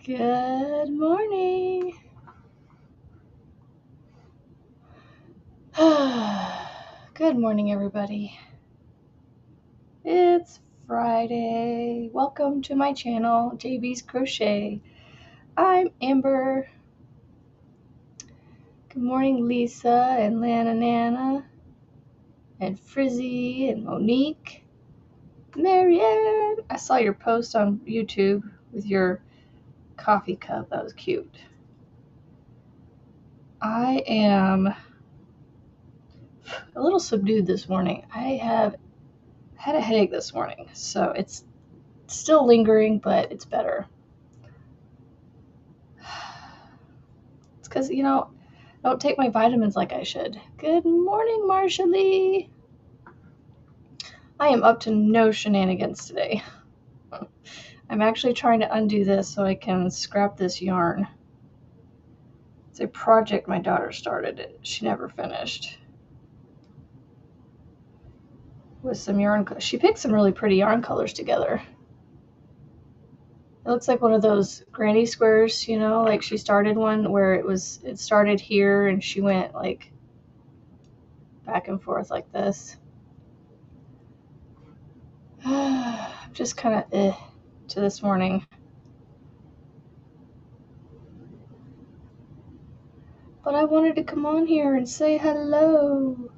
Good morning. Good morning, everybody. It's Friday. Welcome to my channel, JB's Crochet. I'm Amber. Good morning, Lisa and Lana Nana and Frizzy and Monique. Marianne, I saw your post on YouTube with your coffee cup. That was cute. I am a little subdued this morning. I have had a headache this morning, so it's still lingering, but it's better. It's because, I don't take my vitamins like I should. Good morning, Marsha Lee. I am up to no shenanigans today. I'm actually trying to undo this so I can scrap this yarn. It's a project my daughter started. She never finished. With some yarn. She picked some really pretty yarn colors together. It looks like one of those granny squares, like she started one where it started here and she went like back and forth like this. I'm just kind of to this morning. But I wanted to come on here and say hello.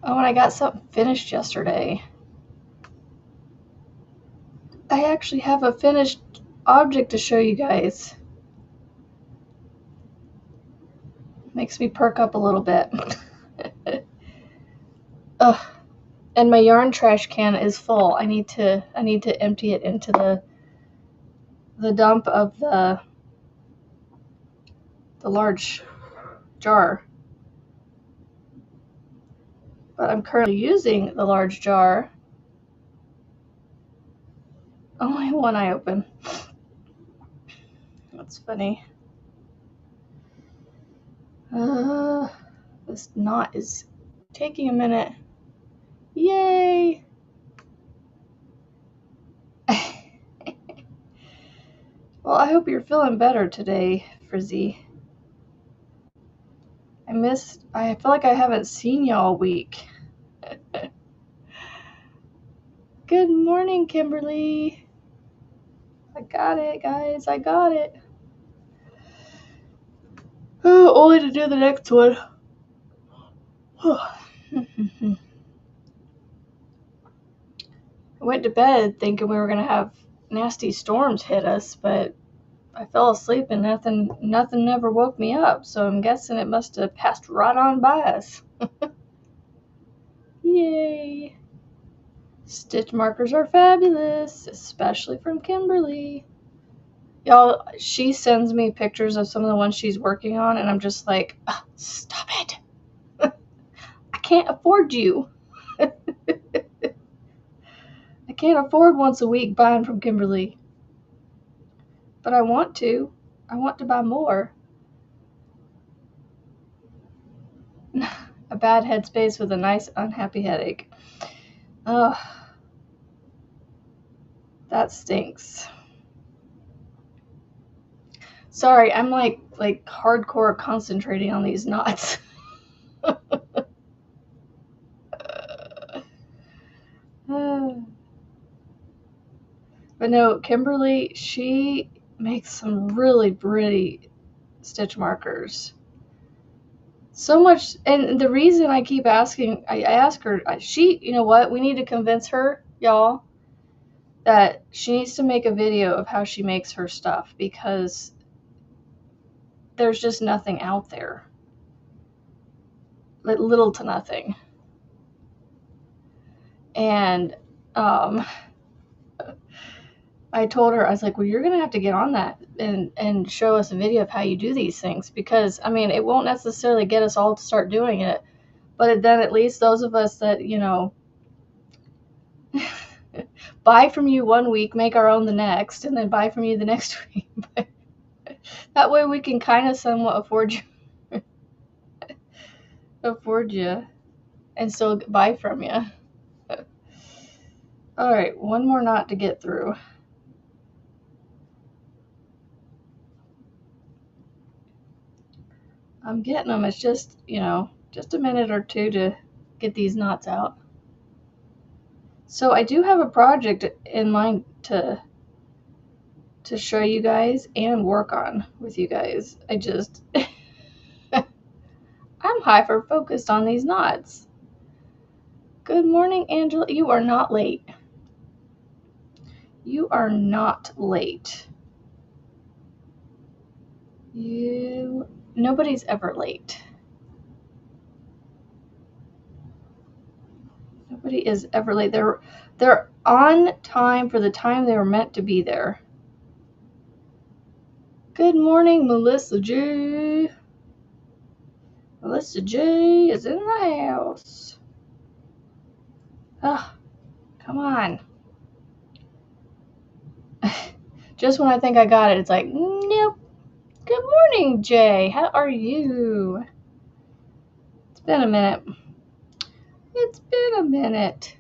Oh, and I got something finished yesterday. I actually have a finished object to show you guys. Makes me perk up a little bit. Ugh. And my yarn trash can is full. I need to empty it into the dump of the large jar. But I'm currently using the large jar. Only one eye open. That's funny. This knot is taking a minute. Yay! Well, I hope you're feeling better today, Frizzy. I feel like I haven't seen y'all all week. Good morning, Kimberly. I got it, guys. I got it. Oh, only to do the next one. I went to bed thinking we were going to have nasty storms hit us, but I fell asleep and nothing never woke me up, so I'm guessing it must have passed right on by us. Yay! Stitch markers are fabulous, especially from Kimberly. Y'all, she sends me pictures of some of the ones she's working on, and I'm just like, oh, stop it. I can't afford you. I can't afford once a week buying from Kimberly. But I want to. I want to buy more. A bad headspace with a nice unhappy headache. Ugh. That stinks. Sorry, I'm like hardcore concentrating on these knots. But no, Kimberly, she makes some really pretty stitch markers. So much, and the reason I keep asking, I ask her, you know what, we need to convince her, y'all, that she needs to make a video of how she makes her stuff, because there's just nothing out there. Little to nothing. And I told her, I was like, well, you're going to have to get on that and show us a video of how you do these things, because, I mean, it won't necessarily get us all to start doing it, but then at least those of us that, buy from you one week, make our own the next, and then buy from you the next week. That way we can kind of somewhat afford you and still buy from you. All right, one more knot to get through. I'm getting them. It's just, just a minute or two to get these knots out. So I do have a project in mind to show you guys and work on with you guys. I'm hyper focused on these knots. Good morning, Angela. You are not late. You are not late. Nobody's ever late. Nobody is ever late. They're on time for the time they were meant to be there. Good morning, Melissa J. Melissa J is in the house. Oh, come on. Just when I think I got it, it's like, nope. Good morning, Jay. How are you? It's been a minute. It's been a minute.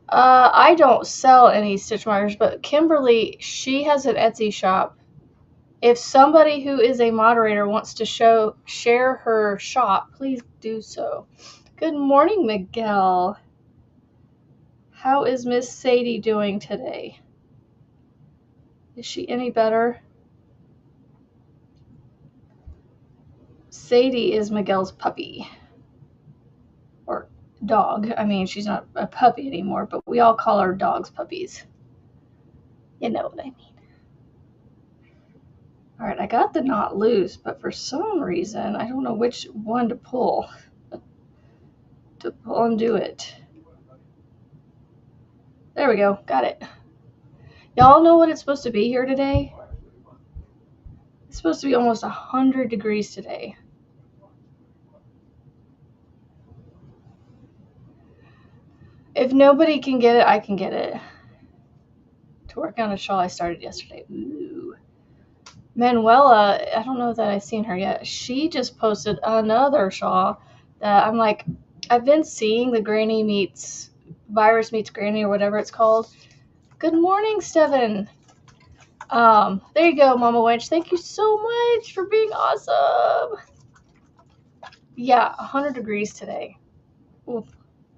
I don't sell any stitch markers, but Kimberly, she has an Etsy shop. If somebody who is a moderator wants to share her shop, please do so. Good morning, Miguel. How is Miss Sadie doing today? Is she any better? Sadie is Miguel's puppy. Or dog. I mean, she's not a puppy anymore, but we all call our dogs puppies. You know what I mean. All right, I got the knot loose, but for some reason, I don't know which one to pull. To pull and do it. There we go. Got it. Y'all know what it's supposed to be here today? It's supposed to be almost 100 degrees today. If nobody can get it, I can get it. To work on a shawl I started yesterday. Ooh. Manuela, I don't know that I've seen her yet. She just posted another shawl that I'm like, I've been seeing the Granny meets Virus meets Granny or whatever it's called. Good morning, Steven. There you go, Mama Wench. Thank you so much for being awesome. Yeah, 100 degrees today. Ooh.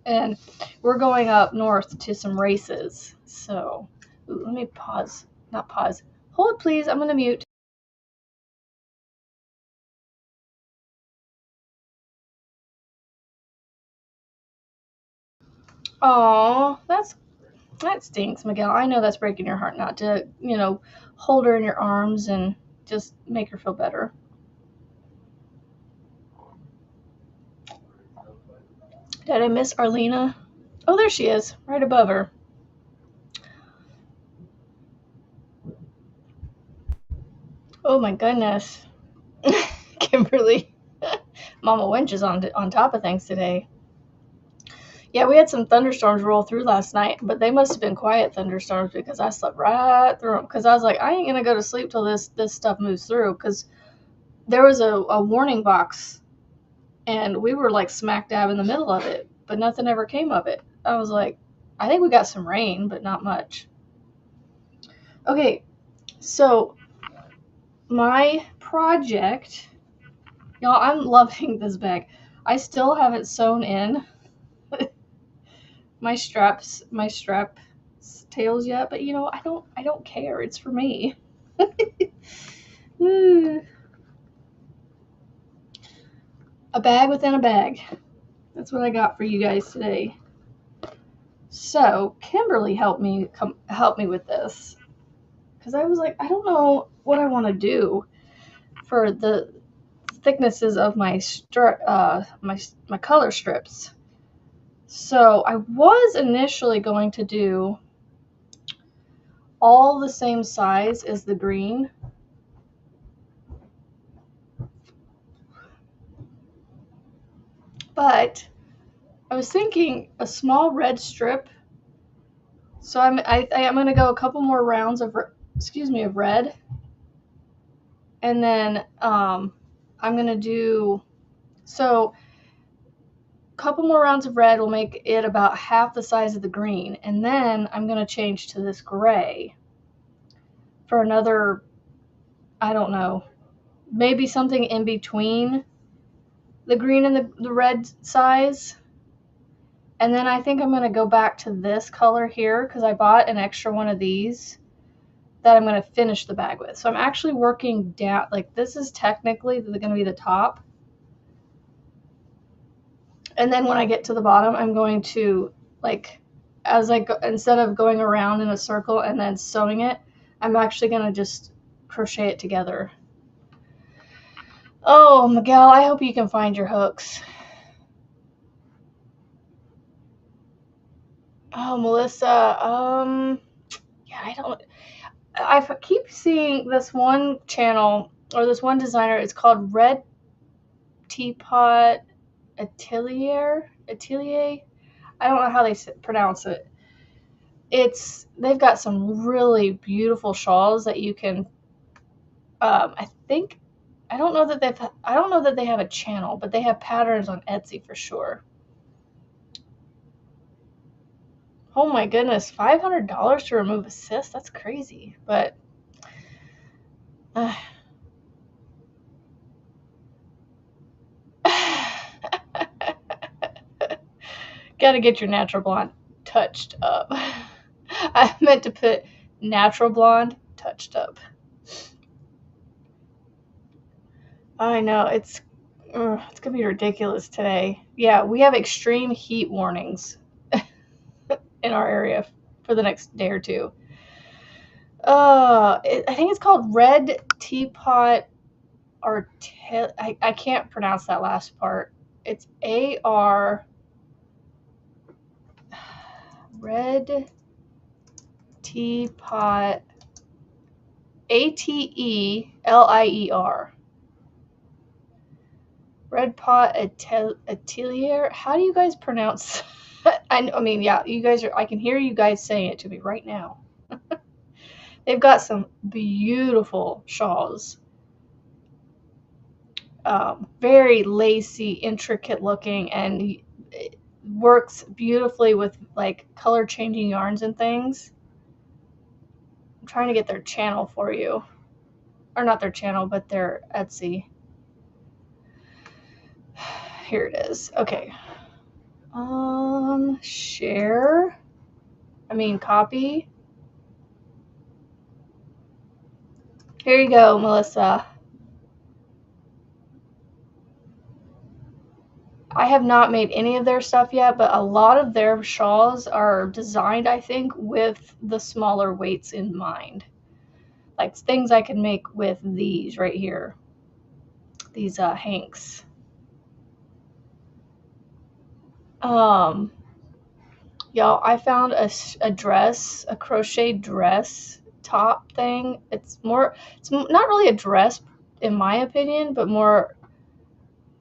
And we're going up north to some races. So, let me pause. Not pause. Hold, please. I'm going to mute. Aw, that stinks, Miguel. I know that's breaking your heart not to, hold her in your arms and just make her feel better. Did I miss Arlena? Oh, there she is, right above her. Oh my goodness. Kimberly. Mama Wench is on top of things today. Yeah, we had some thunderstorms roll through last night, but they must have been quiet thunderstorms because I slept right through them. Because I was like, I ain't going to go to sleep till this stuff moves through. Because there was a warning box, and we were like smack dab in the middle of it, but nothing ever came of it. I was like, I think we got some rain, but not much. Okay, so my project, y'all, I'm loving this bag. I still haven't sewn in my strap tails yet, but I don't care. It's for me. A bag within a bag. That's what I got for you guys today. So Kimberly helped me with this because I was like, I don't know what I want to do for the thicknesses of my my color strips. So I was initially going to do all the same size as the green. But I was thinking a small red strip. So I'm going to go a couple more rounds of red. And then I'm going to do a couple more rounds of red will make it about half the size of the green. And then I'm going to change to this gray for another, I don't know, maybe something in between the green and the red size. And then I think I'm going to go back to this color here because I bought an extra one of these that I'm going to finish the bag with. So I'm actually working down, like this is technically going to be the top. And then when I get to the bottom, I'm going to, like, as I go, instead of going around in a circle and then sewing it, I'm actually going to just crochet it together. Oh, Miguel, I hope you can find your hooks. Oh, Melissa, yeah, I keep seeing this one channel or this one designer. It's called Red Teapot Atelier. I don't know how they pronounce it. They've got some really beautiful shawls that you can. I don't know that they have a channel, but they have patterns on Etsy for sure. Oh my goodness, $500 to remove a cyst? That's crazy. But gotta get your natural blonde touched up. I meant to put natural blonde touched up. I know, it's gonna be ridiculous today. Yeah, we have extreme heat warnings in our area for the next day or two. I think it's called Red Teapot I can't pronounce that last part. It's AR Red Teapot ATELIER. Red Pot Atelier. How do you guys pronounce that? I mean, yeah, you guys are. I can hear you guys saying it to me right now. They've got some beautiful shawls. Very lacy, intricate looking, and it works beautifully with like color changing yarns and things. I'm trying to get their channel for you. Or not their channel, but their Etsy. Here it is. Okay. Share. Copy. Here you go, Melissa. I have not made any of their stuff yet, but a lot of their shawls are designed, I think, with the smaller weights in mind. Like things I can make with these right here. These hanks. Y'all, I found a dress, a crochet dress top thing. It's not really a dress in my opinion, but more,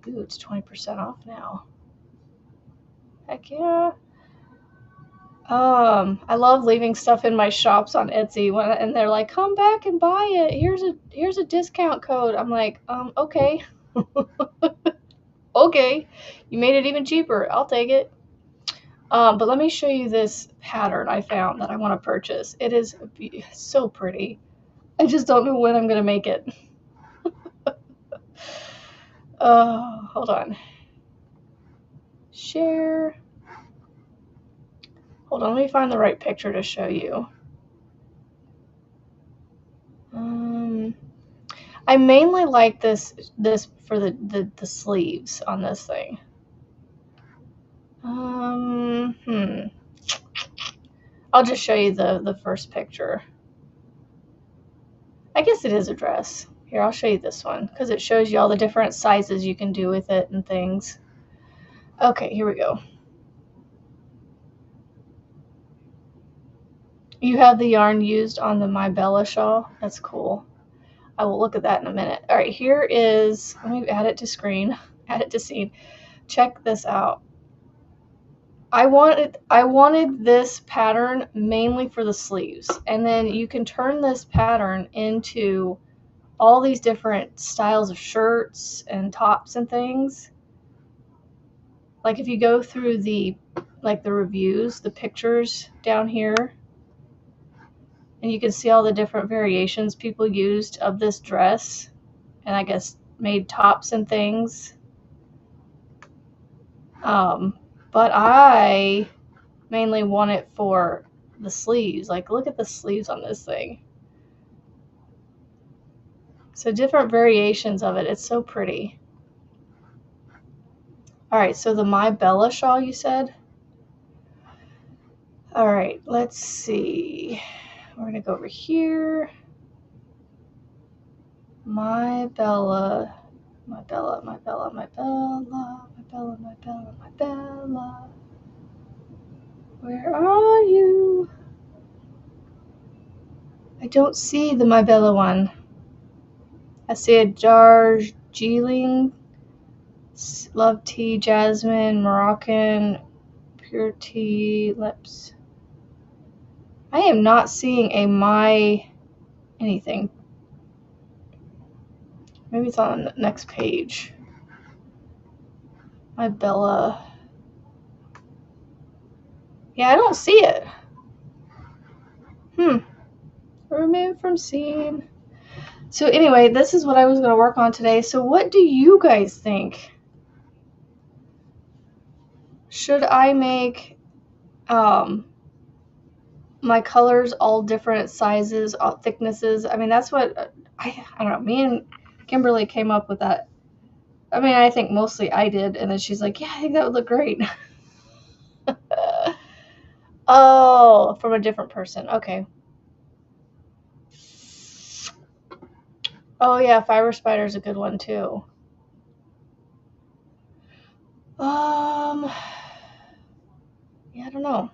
ooh, it's 20% off now. Heck yeah. I love leaving stuff in my shops on Etsy and they're like, come back and buy it. Here's a discount code. I'm like, okay. Okay. You made it even cheaper. I'll take it. But let me show you this pattern I found that I want to purchase. It is so pretty. I just don't know when I'm going to make it. Hold on. Share. Hold on, let me find the right picture to show you. I mainly like this for the sleeves on this thing. I'll just show you the first picture. I guess it is a dress. Here, I'll show you this one because it shows you all the different sizes you can do with it and things. Okay, here we go. You have the yarn used on the My Bella shawl? That's cool. I will look at that in a minute. All right, here is, let me add it to screen, add it to scene. Check this out. I wanted this pattern mainly for the sleeves, and then you can turn this pattern into all these different styles of shirts and tops and things. Like if you go through the reviews, the pictures down here, and you can see all the different variations people used of this dress. and I guess made tops and things. But I mainly want it for the sleeves. Like, look at the sleeves on this thing. So different variations of it. It's so pretty. All right, so the My Bella shawl, you said? All right, let's see. We're going to go over here. My Bella, my Bella, my Bella, my Bella, my Bella, my Bella, my Bella. Where are you? I don't see the My Bella one. I see a Darjeeling, Love Tea, Jasmine, Moroccan, Pure Tea, Lips. I am not seeing a My anything. Maybe it's on the next page. My Bella. Yeah, I don't see it. Removed from scene. So anyway, this is what I was going to work on today. So what do you guys think? Should I make my colors all different sizes, all thicknesses? I mean, that's what I don't know. Me and Kimberly came up with that. I mean, I think mostly I did, and then she's like, "Yeah, I think that would look great." Oh, from a different person. Okay. Oh yeah, Fiber Spider is a good one too. Yeah, I don't know.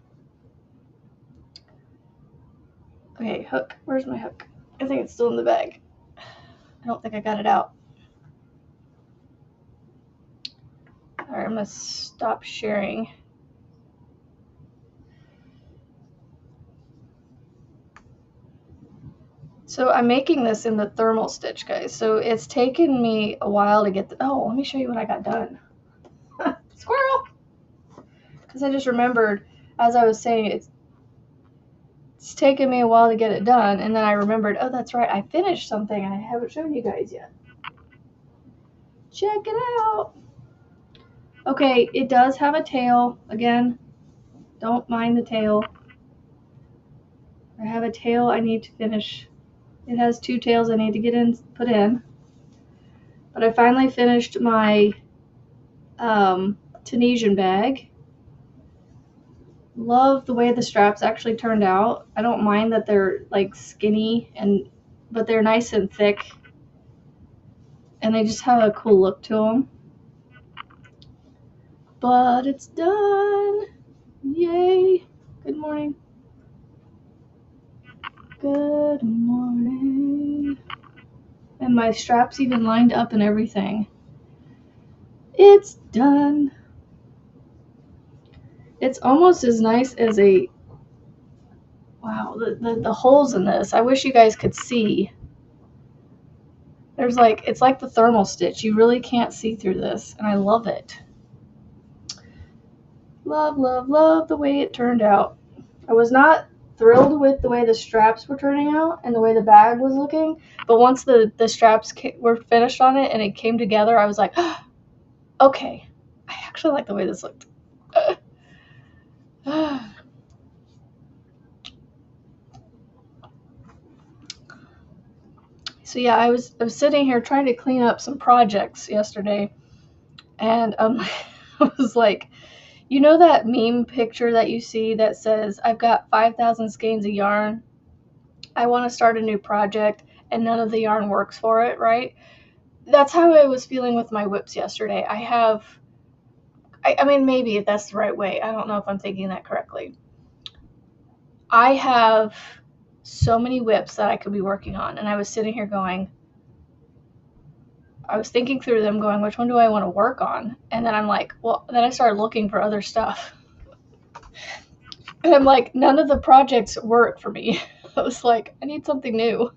Okay, hook. Where's my hook? I think it's still in the bag. I don't think I got it out. Alright, I'm gonna stop sharing. So I'm making this in the thermal stitch, guys. So it's taken me a while to get oh, let me show you what I got done. Squirrel! Because I just remembered, as I was saying, it's taken me a while to get it done, and then I remembered, oh, that's right, I finished something and I haven't shown you guys yet. Check it out! Okay, it does have a tail. Again, don't mind the tail. I have a tail I need to finish. It has 2 tails I need to put in. But I finally finished my Tunisian bag. Love the way the straps actually turned out. I don't mind that they're like skinny, but they're nice and thick. And they just have a cool look to them. But it's done. Yay. Good morning. Good morning. And my straps even lined up and everything. It's done. It's almost as nice as a, wow, the holes in this. I wish you guys could see. There's like, it's like the thermal stitch. You really can't see through this, and I love it. Love, love, love the way it turned out. I was not thrilled with the way the straps were turning out and the way the bag was looking, but once the straps were finished on it and it came together, I was like, oh, okay, I actually like the way this looked. So yeah, I was sitting here trying to clean up some projects yesterday, and I was like, you know that meme picture that you see that says, I've got 5,000 skeins of yarn, I want to start a new project, and none of the yarn works for it, right? That's how I was feeling with my whips yesterday. I mean, maybe if that's the right way. I don't know if I'm thinking that correctly. I have so many whips that I could be working on, and I was sitting here going, I was thinking through them going, which one do I want to work on? And then I'm like, well, then I started looking for other stuff. And I'm like, none of the projects work for me. I was like, I need something new.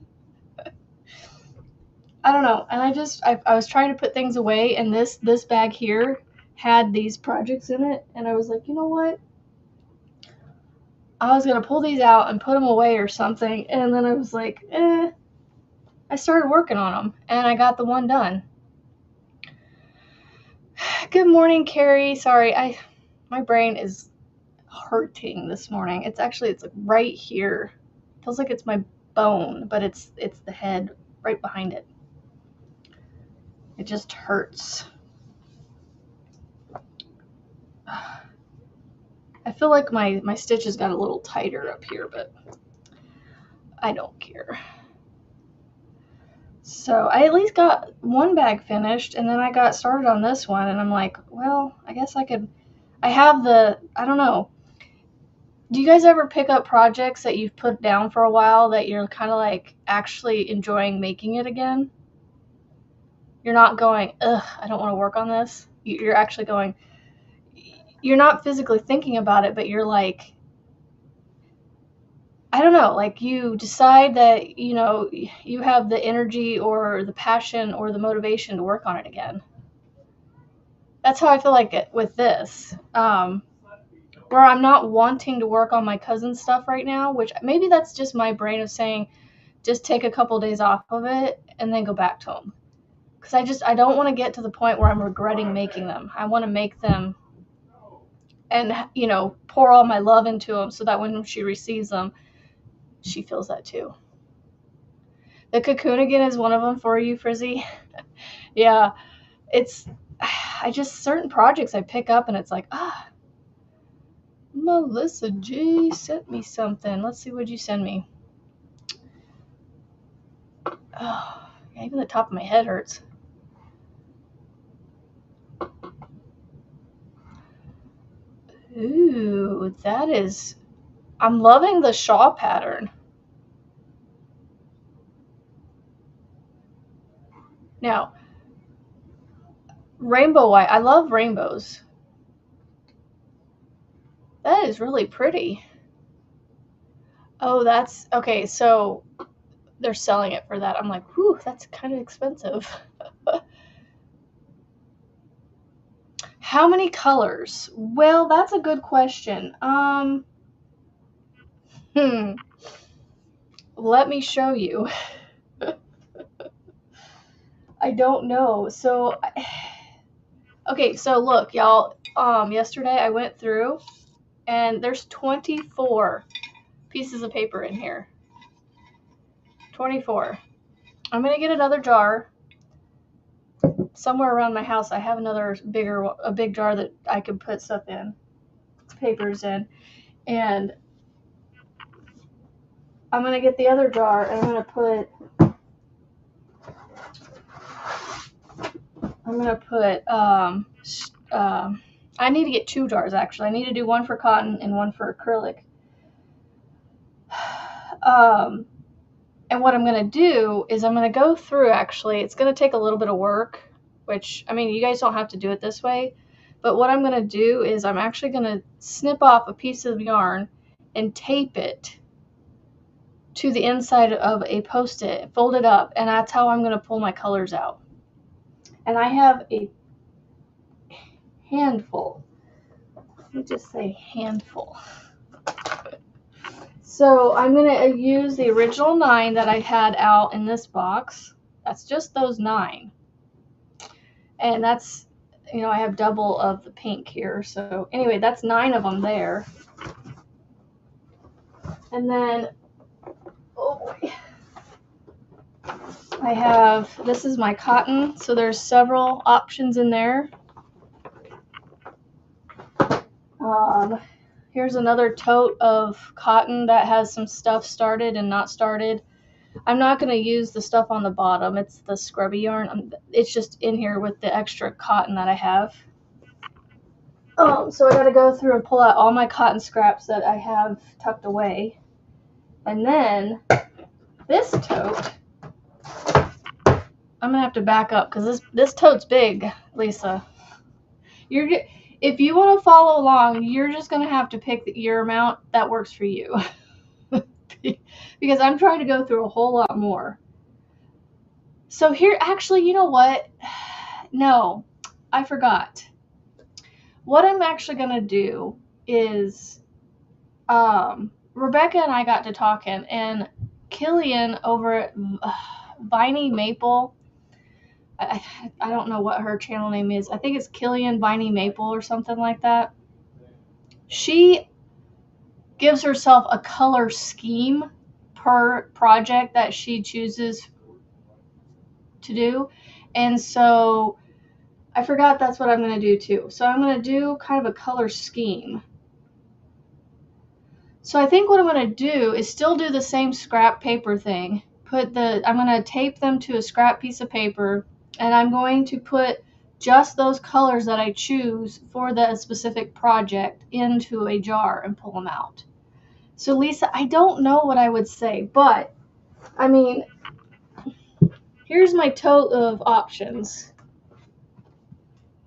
I don't know. And I was trying to put things away, and this bag here had these projects in it. And I was like, you know what? I was going to pull these out and put them away or something. And then I was like, I started working on them, and I got the one done. Good morning, Carrie. Sorry, my brain is hurting this morning. It's like right here. It feels like it's my bone, but it's the head right behind it. It just hurts. I feel like my stitches got a little tighter up here, but I don't care. So I at least got one bag finished, and then I got started on this one, and I'm like, well, I guess I have I don't know. Do you guys ever pick up projects that you've put down for a while that you're kind of like actually enjoying making it again? You're not going, ugh, I don't want to work on this. You're actually going, you're not physically thinking about it, but you're like, I don't know, like you decide that, you have the energy or the passion or the motivation to work on it again. That's how I feel like it with this. Where I'm not wanting to work on my cousin's stuff right now, which maybe that's just my brain of saying, just take a couple days off of it and then go back to them. Because I don't want to get to the point where I'm regretting making them. I want to make them and, pour all my love into them so that when she receives them, she feels that too. The cocoon again is one of them for you, Frizzy. Yeah, certain projects I pick up and it's like, Melissa G sent me something. Let's see what you send me. Oh, even the top of my head hurts. Ooh, I'm loving the shawl pattern. Now, rainbow white. I love rainbows. That is really pretty. Oh, that's okay. So they're selling it for that. I'm like, whew, that's kind of expensive. How many colors? Well, that's a good question. Let me show you. I don't know. So, okay, so look, y'all. Yesterday I went through, and there's 24 pieces of paper in here. 24. I'm gonna get another jar. Somewhere around my house, I have a big jar that I could put stuff in, papers in, and I'm gonna get the other jar and I'm gonna put I need to get 2 jars actually. I need to do one for cotton and one for acrylic. And what I'm gonna do is I'm gonna go through, actually, it's gonna take a little bit of work, which, I mean, you guys don't have to do it this way, but what I'm gonna do is I'm actually gonna snip off a piece of yarn and tape it to the inside of a Post-it, fold it up, and that's how I'm gonna pull my colors out. And I have a handful. Let me just say handful. So I'm going to use the original 9 that I had out in this box. That's just those 9. And that's, I have double of the pink here. So anyway, that's 9 of them there. And then, oh boy, this is my cotton. So there's several options in there. Here's another tote of cotton that has some stuff started and not started. I'm not going to use the stuff on the bottom. It's the scrubby yarn. It's just in here with the extra cotton that I have. So I got to go through and pull out all my cotton scraps that I have tucked away. And then this tote, I'm going to have to back up because this tote's big, Lisa. If you want to follow along, you're just going to have to pick your amount that works for you. Because I'm trying to go through a whole lot more. So here, actually, you know what? No, I forgot. What I'm actually going to do is, Rebecca and I got to talking, and Killian over at Viney Maple. I don't know what her channel name is. I think it's Killian Viney Maple or something like that. She gives herself a color scheme per project that she chooses to do. And so I forgot that's what I'm going to do too. So I'm going to do kind of a color scheme. So I think what I'm going to do is still do the same scrap paper thing. I'm going to tape them to a scrap piece of paper, and I'm going to put just those colors that I choose for the specific project into a jar and pull them out. So Lisa, I don't know what I would say, but I mean, here's my tote of options.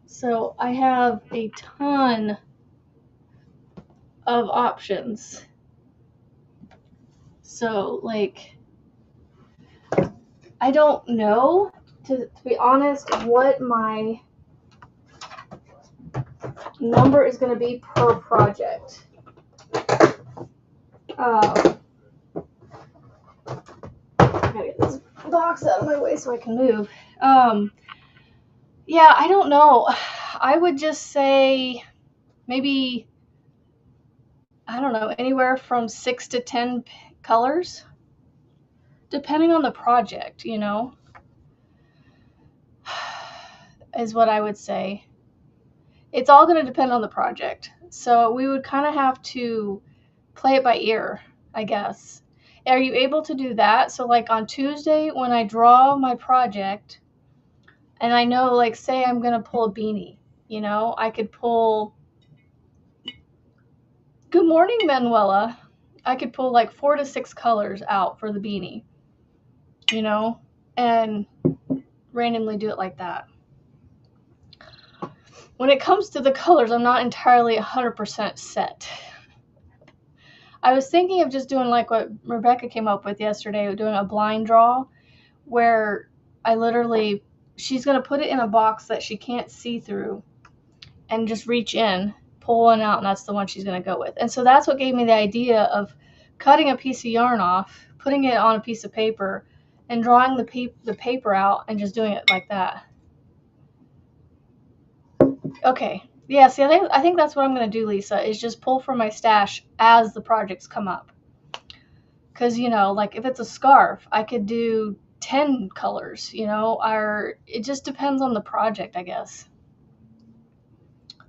So I have a ton of options. So like, I don't know, to be honest, what my number is going to be per project. I gotta get this box out of my way so I can move. Yeah, I don't know. I would just say maybe, I don't know, anywhere from 6 to 10 colors, depending on the project, you know, is what I would say. It's all going to depend on the project. So we would kind of have to play it by ear, I guess. Are you able to do that? So like on Tuesday when I draw my project, and I know, like, say I'm going to pull a beanie, you know, I could pull, good morning, Manuela. I could pull like 4 to 6 colors out for the beanie, you know, and randomly do it like that. When it comes to the colors, I'm not entirely 100% set. I was thinking of just doing like what Rebecca came up with yesterday, doing a blind draw where she's going to put it in a box that she can't see through and just reach in, pull one out, and that's the one she's going to go with. And so that's what gave me the idea of cutting a piece of yarn off, putting it on a piece of paper, and drawing the paper out and just doing it like that. Okay. Yeah, see, I think that's what I'm going to do, Lisa, is just pull from my stash as the projects come up. Because, you know, like if it's a scarf, I could do 10 colors, you know, it just depends on the project, I guess.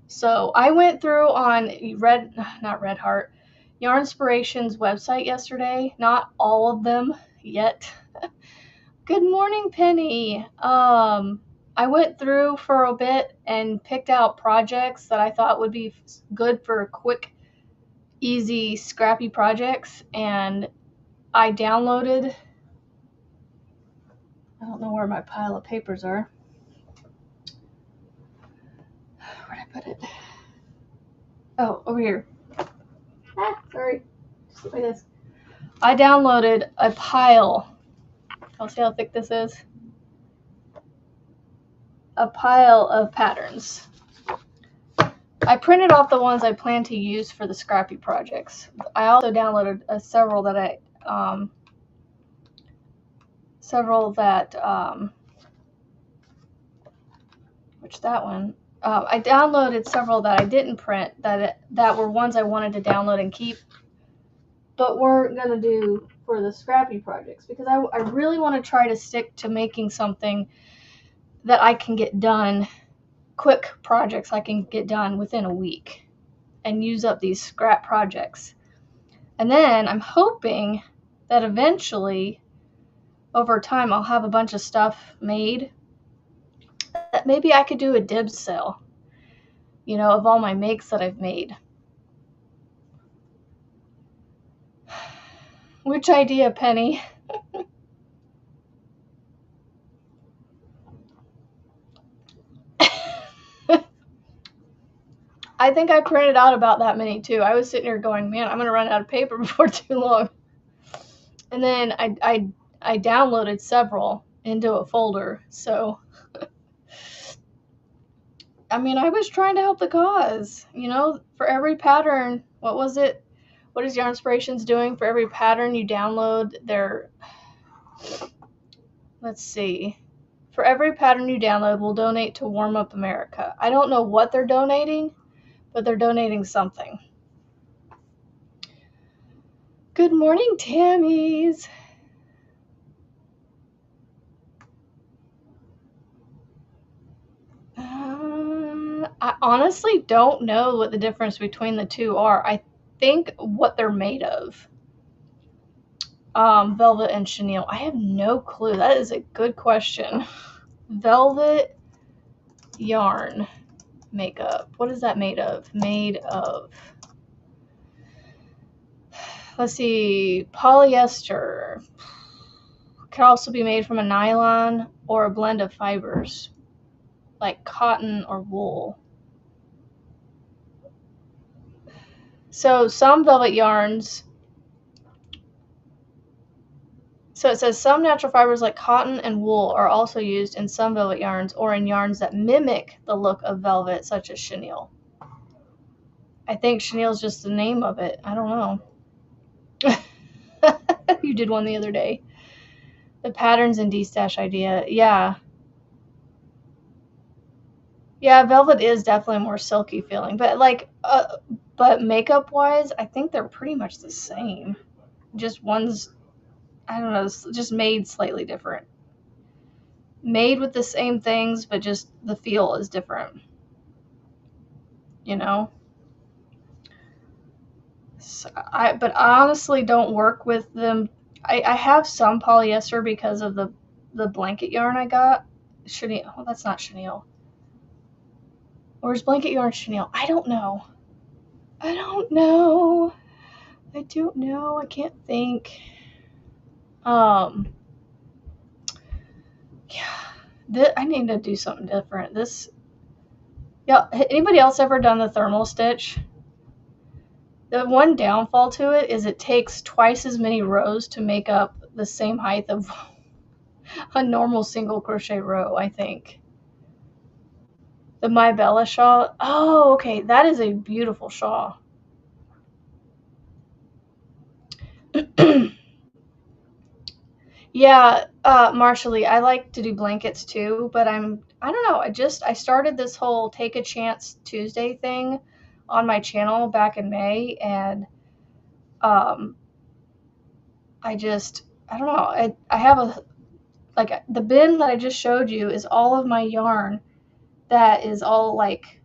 So I went through on Yarnspiration's website yesterday. Not all of them yet. Good morning, Penny. I went through for a bit and picked out projects that I thought would be good for quick, easy, scrappy projects, and I downloaded, I don't know where my pile of papers are. Where'd I put it? Oh, over here. Sorry. Just look like this. I downloaded a pile. I'll see how thick this is. A pile of patterns. I printed off the ones I plan to use for the scrappy projects. I also downloaded several that I downloaded several that I didn't print that were ones I wanted to download and keep, but weren't going to do for the scrappy projects, because I really want to try to stick to making something that I can get done, quick projects I can get done within a week and use up these scrap projects. And then I'm hoping that eventually, over time, I'll have a bunch of stuff made that maybe I could do a dibs sale, you know, of all my makes that I've made. Which idea, Penny? I think I printed out about that many too. I was sitting here going, man, I'm going to run out of paper before too long. And then I downloaded several into a folder. So, I mean, I was trying to help the cause, you know, for every pattern. What was it? What is Yarnspirations doing? For every pattern you download, Let's see. For every pattern you download, we'll donate to Warm Up America. I don't know what they're donating, but they're donating something. Good morning, Tammys. I honestly don't know what the difference between the two are. I think what they're made of. Velvet and chenille. I have no clue. That is a good question. Velvet yarn makeup. What is that made of? Made of. Let's see. Polyester. Can also be made from a nylon or a blend of fibers, like cotton or wool. So some velvet yarns. So it says some natural fibers like cotton and wool are also used in some velvet yarns or in yarns that mimic the look of velvet, such as chenille. I think chenille is just the name of it. I don't know. You did one the other day. The patterns and D-stash idea. Yeah. Yeah, velvet is definitely more silky feeling. But but makeup wise, I think they're pretty much the same. Just one's, I don't know, just made slightly different. Made with the same things, but just the feel is different. You know? So but I honestly don't work with them. I have some polyester because of the blanket yarn I got. Chenille. Oh, that's not chenille. Or is blanket yarn chenille? I don't know. I don't know. I don't know. I can't think. Yeah. I need to do something different. Yeah. Anybody else ever done the thermal stitch? The one downfall to it is it takes twice as many rows to make up the same height of a normal single crochet row, I think. The My Bella shawl. Oh, okay. That is a beautiful shawl. Yeah, Marshally, I like to do blankets too, but I don't know. I started this whole Take a Chance Tuesday thing on my channel back in May, and um, I don't know. I have the bin that I just showed you is all of my yarn that is all like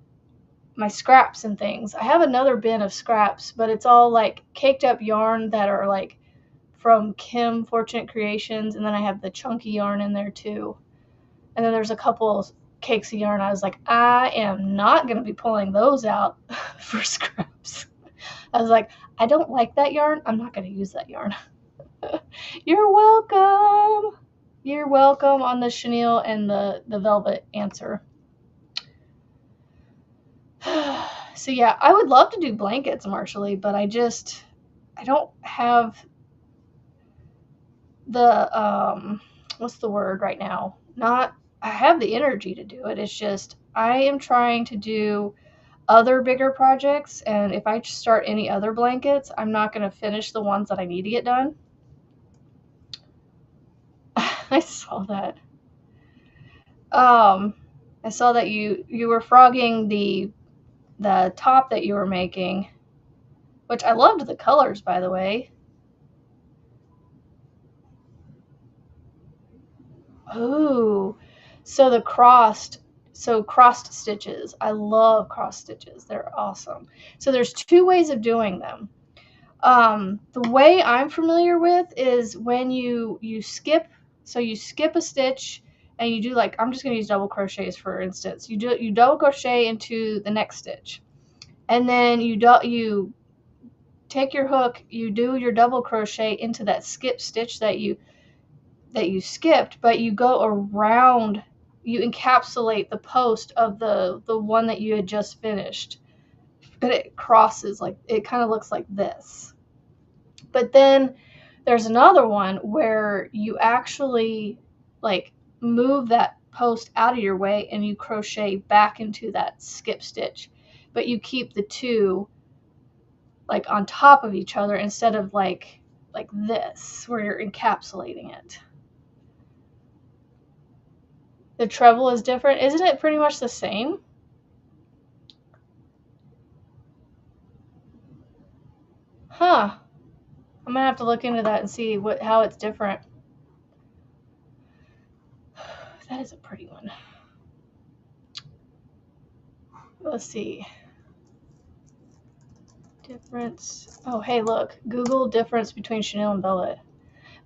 my scraps and things. I have another bin of scraps, but it's all like caked up yarn that are like from Kim Fortunate Creations, and then I have the chunky yarn in there too. And then there's a couple cakes of yarn. I was like, I am not going to be pulling those out for scraps. I was like, I don't like that yarn. I'm not going to use that yarn. You're welcome. You're welcome on the chenille and the velvet answer. So yeah, I would love to do blankets, Marshally, but I don't have the what's the word right now? I have the energy to do it. It's just I am trying to do other bigger projects, and if I start any other blankets, I'm not going to finish the ones that I need to get done. I saw that. I saw that you were frogging the top that you were making, which I loved the colors, by the way. Ooh, so crossed stitches. I love cross stitches. They're awesome. So there's two ways of doing them. The way I'm familiar with is when you skip a stitch and you do, like, I'm just going to use double crochets for instance. You double crochet into the next stitch, and then you take your hook, you do your double crochet into that skip stitch that you skipped, but you go around, you encapsulate the post of the one that you had just finished, but it crosses, like, it kind of looks like this. But then there's another one where you actually, like, move that post out of your way and you crochet back into that skip stitch, but you keep the two like on top of each other instead of like this where you're encapsulating it. The treble is different. Isn't it pretty much the same? Huh. I'm gonna have to look into that and see how it's different. That is a pretty one. Let's see. Difference. Oh, hey, look. Google difference between chenille and velvet.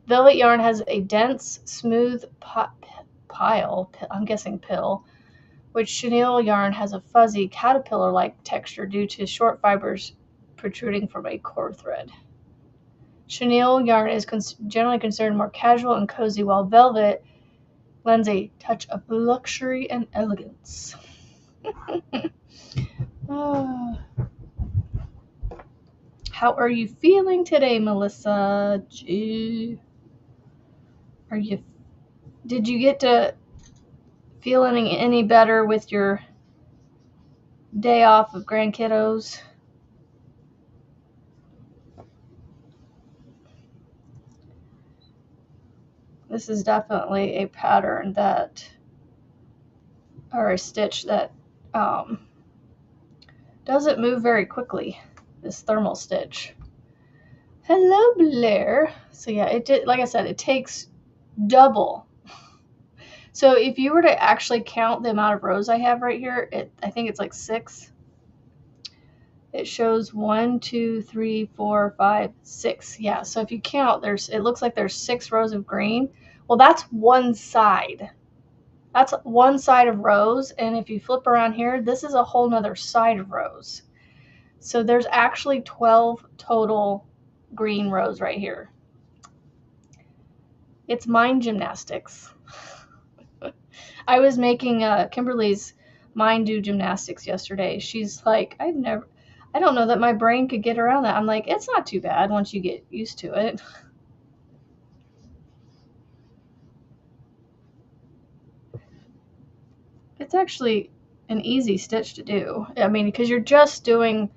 Velvet yarn has a dense, smooth pile, I'm guessing pill, which chenille yarn has a fuzzy, caterpillar-like texture due to short fibers protruding from a core thread. Chenille yarn is generally considered more casual and cozy, while velvet lends a touch of luxury and elegance. How are you feeling today, Melissa? Did you get to feel any better with your day off of grandkiddos? This is definitely a pattern or a stitch that doesn't move very quickly, this thermal stitch. Hello, Blair. So yeah, like I said, it takes double. So if you were to actually count the amount of rows I have right here, I think it's like 6. It shows 1, 2, 3, 4, 5, 6. Yeah, so if you count, it looks like there's 6 rows of green. Well, that's one side. That's one side of rows, and if you flip around here, this is a whole nother side of rows. So there's actually 12 total green rows right here. It's mind gymnastics. I was making Kimberly's mind do gymnastics yesterday. She's like, I don't know that my brain could get around that. I'm like, it's not too bad once you get used to it. It's actually an easy stitch to do. I mean, because you're just doing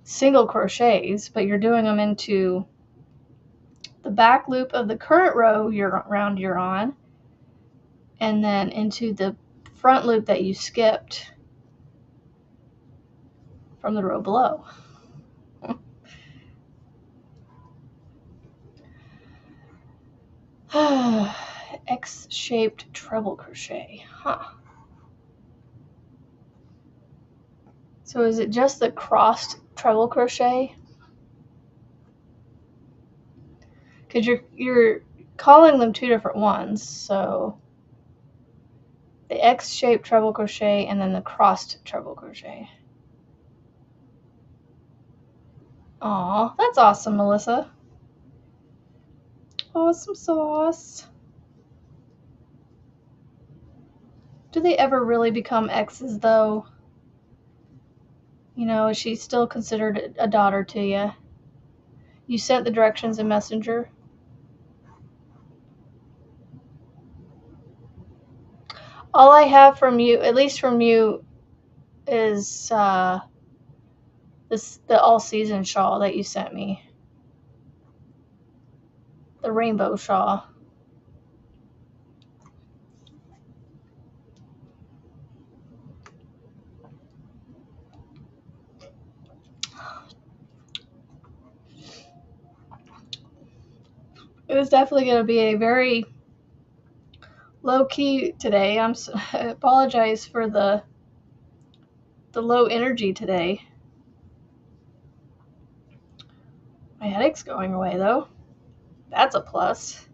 single crochets, but you're doing them into the back loop of the current row you're on, and then into the front loop that you skipped from the row below. X-shaped treble crochet. Huh. So is it just the crossed treble crochet? Because you're calling them 2 different ones. So the X-shaped treble crochet and then the crossed treble crochet. Aw, that's awesome, Melissa. Awesome sauce. Do they ever really become X's, though? You know, is she still considered a daughter to you? You sent the directions in Messenger? All I have from you, at least from you, is the all-season shawl that you sent me. The rainbow shawl. It was definitely going to be a very low-key today. I apologize for the low energy today. My headache's going away, though. That's a plus.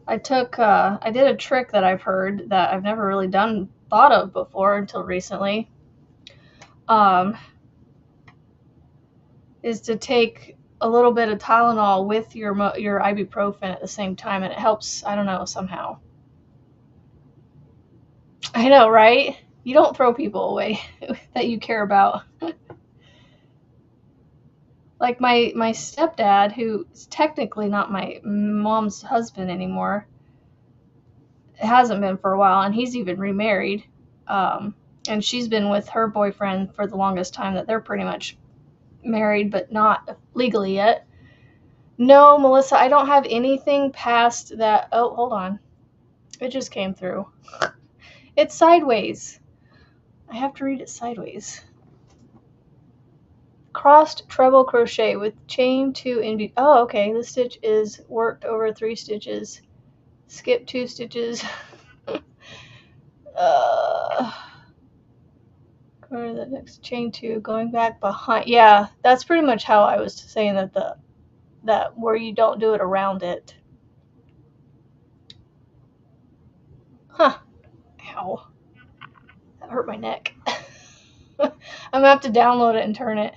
I did a trick that I've heard that I've never really thought of before until recently. Is to take a little bit of Tylenol with your ibuprofen at the same time, and it helps, I don't know, somehow. I know, right? You don't throw people away that you care about. Like my stepdad, who is technically not my mom's husband anymore, hasn't been for a while, and he's even remarried. And she's been with her boyfriend for the longest time that they're pretty much married, but not legally yet. No, Melissa, I don't have anything past that. Oh, hold on. It just came through. It's sideways. I have to read it sideways. Crossed treble crochet with chain 2 in. Oh, okay. The stitch is worked over 3 stitches. Skip 2 stitches. Go to the next chain 2, going back behind. Yeah, that's pretty much how I was saying that where you don't do it around it. Huh. Ow. That hurt my neck. I'm gonna have to download it and turn it.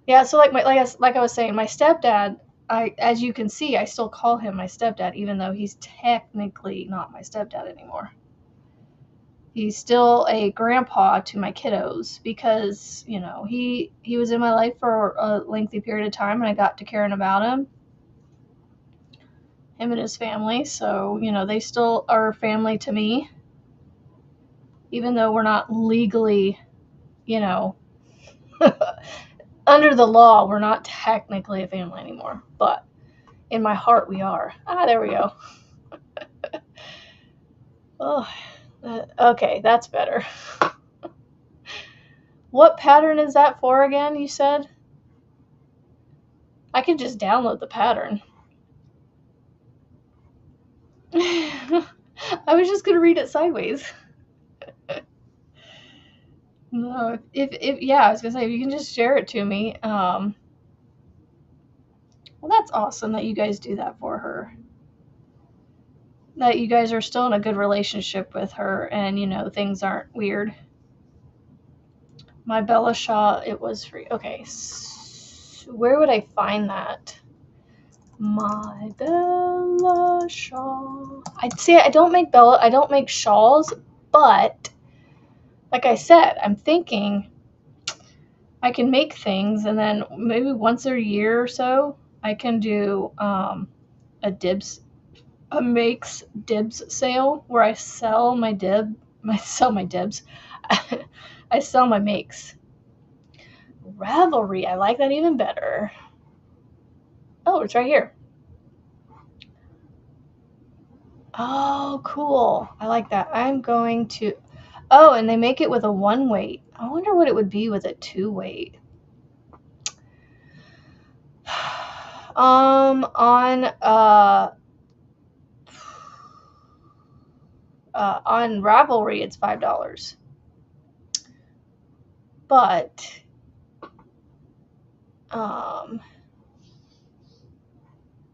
Yeah, so like I was saying, my stepdad, as you can see, I still call him my stepdad, even though he's technically not my stepdad anymore. He's still a grandpa to my kiddos because, you know, he was in my life for a lengthy period of time and I got to caring about him and his family. So, you know, they still are family to me, even though we're not legally, you know, under the law, we're not technically a family anymore. But in my heart, we are. Ah, there we go. Oh, okay, that's better. What pattern is that for again, you said? I can just download the pattern. I was just going to read it sideways. No, if yeah, I was going to say, if you can just share it to me. Well, that's awesome that you guys do that for her. That you guys are still in a good relationship with her and, you know, things aren't weird. My Bella Shaw, it was free. Okay, so where would I find that? My Bella Shaw. I'd say I don't make shawls, but like I said, I'm thinking I can make things and then maybe once a year or so I can do a makes dibs sale where I sell my dibs. I sell my makes. Ravelry, I like that even better. Oh, it's right here. Oh, cool. I like that. I'm going to... Oh, and they make it with a 1 weight. I wonder what it would be with a 2 weight. On Ravelry, it's $5. But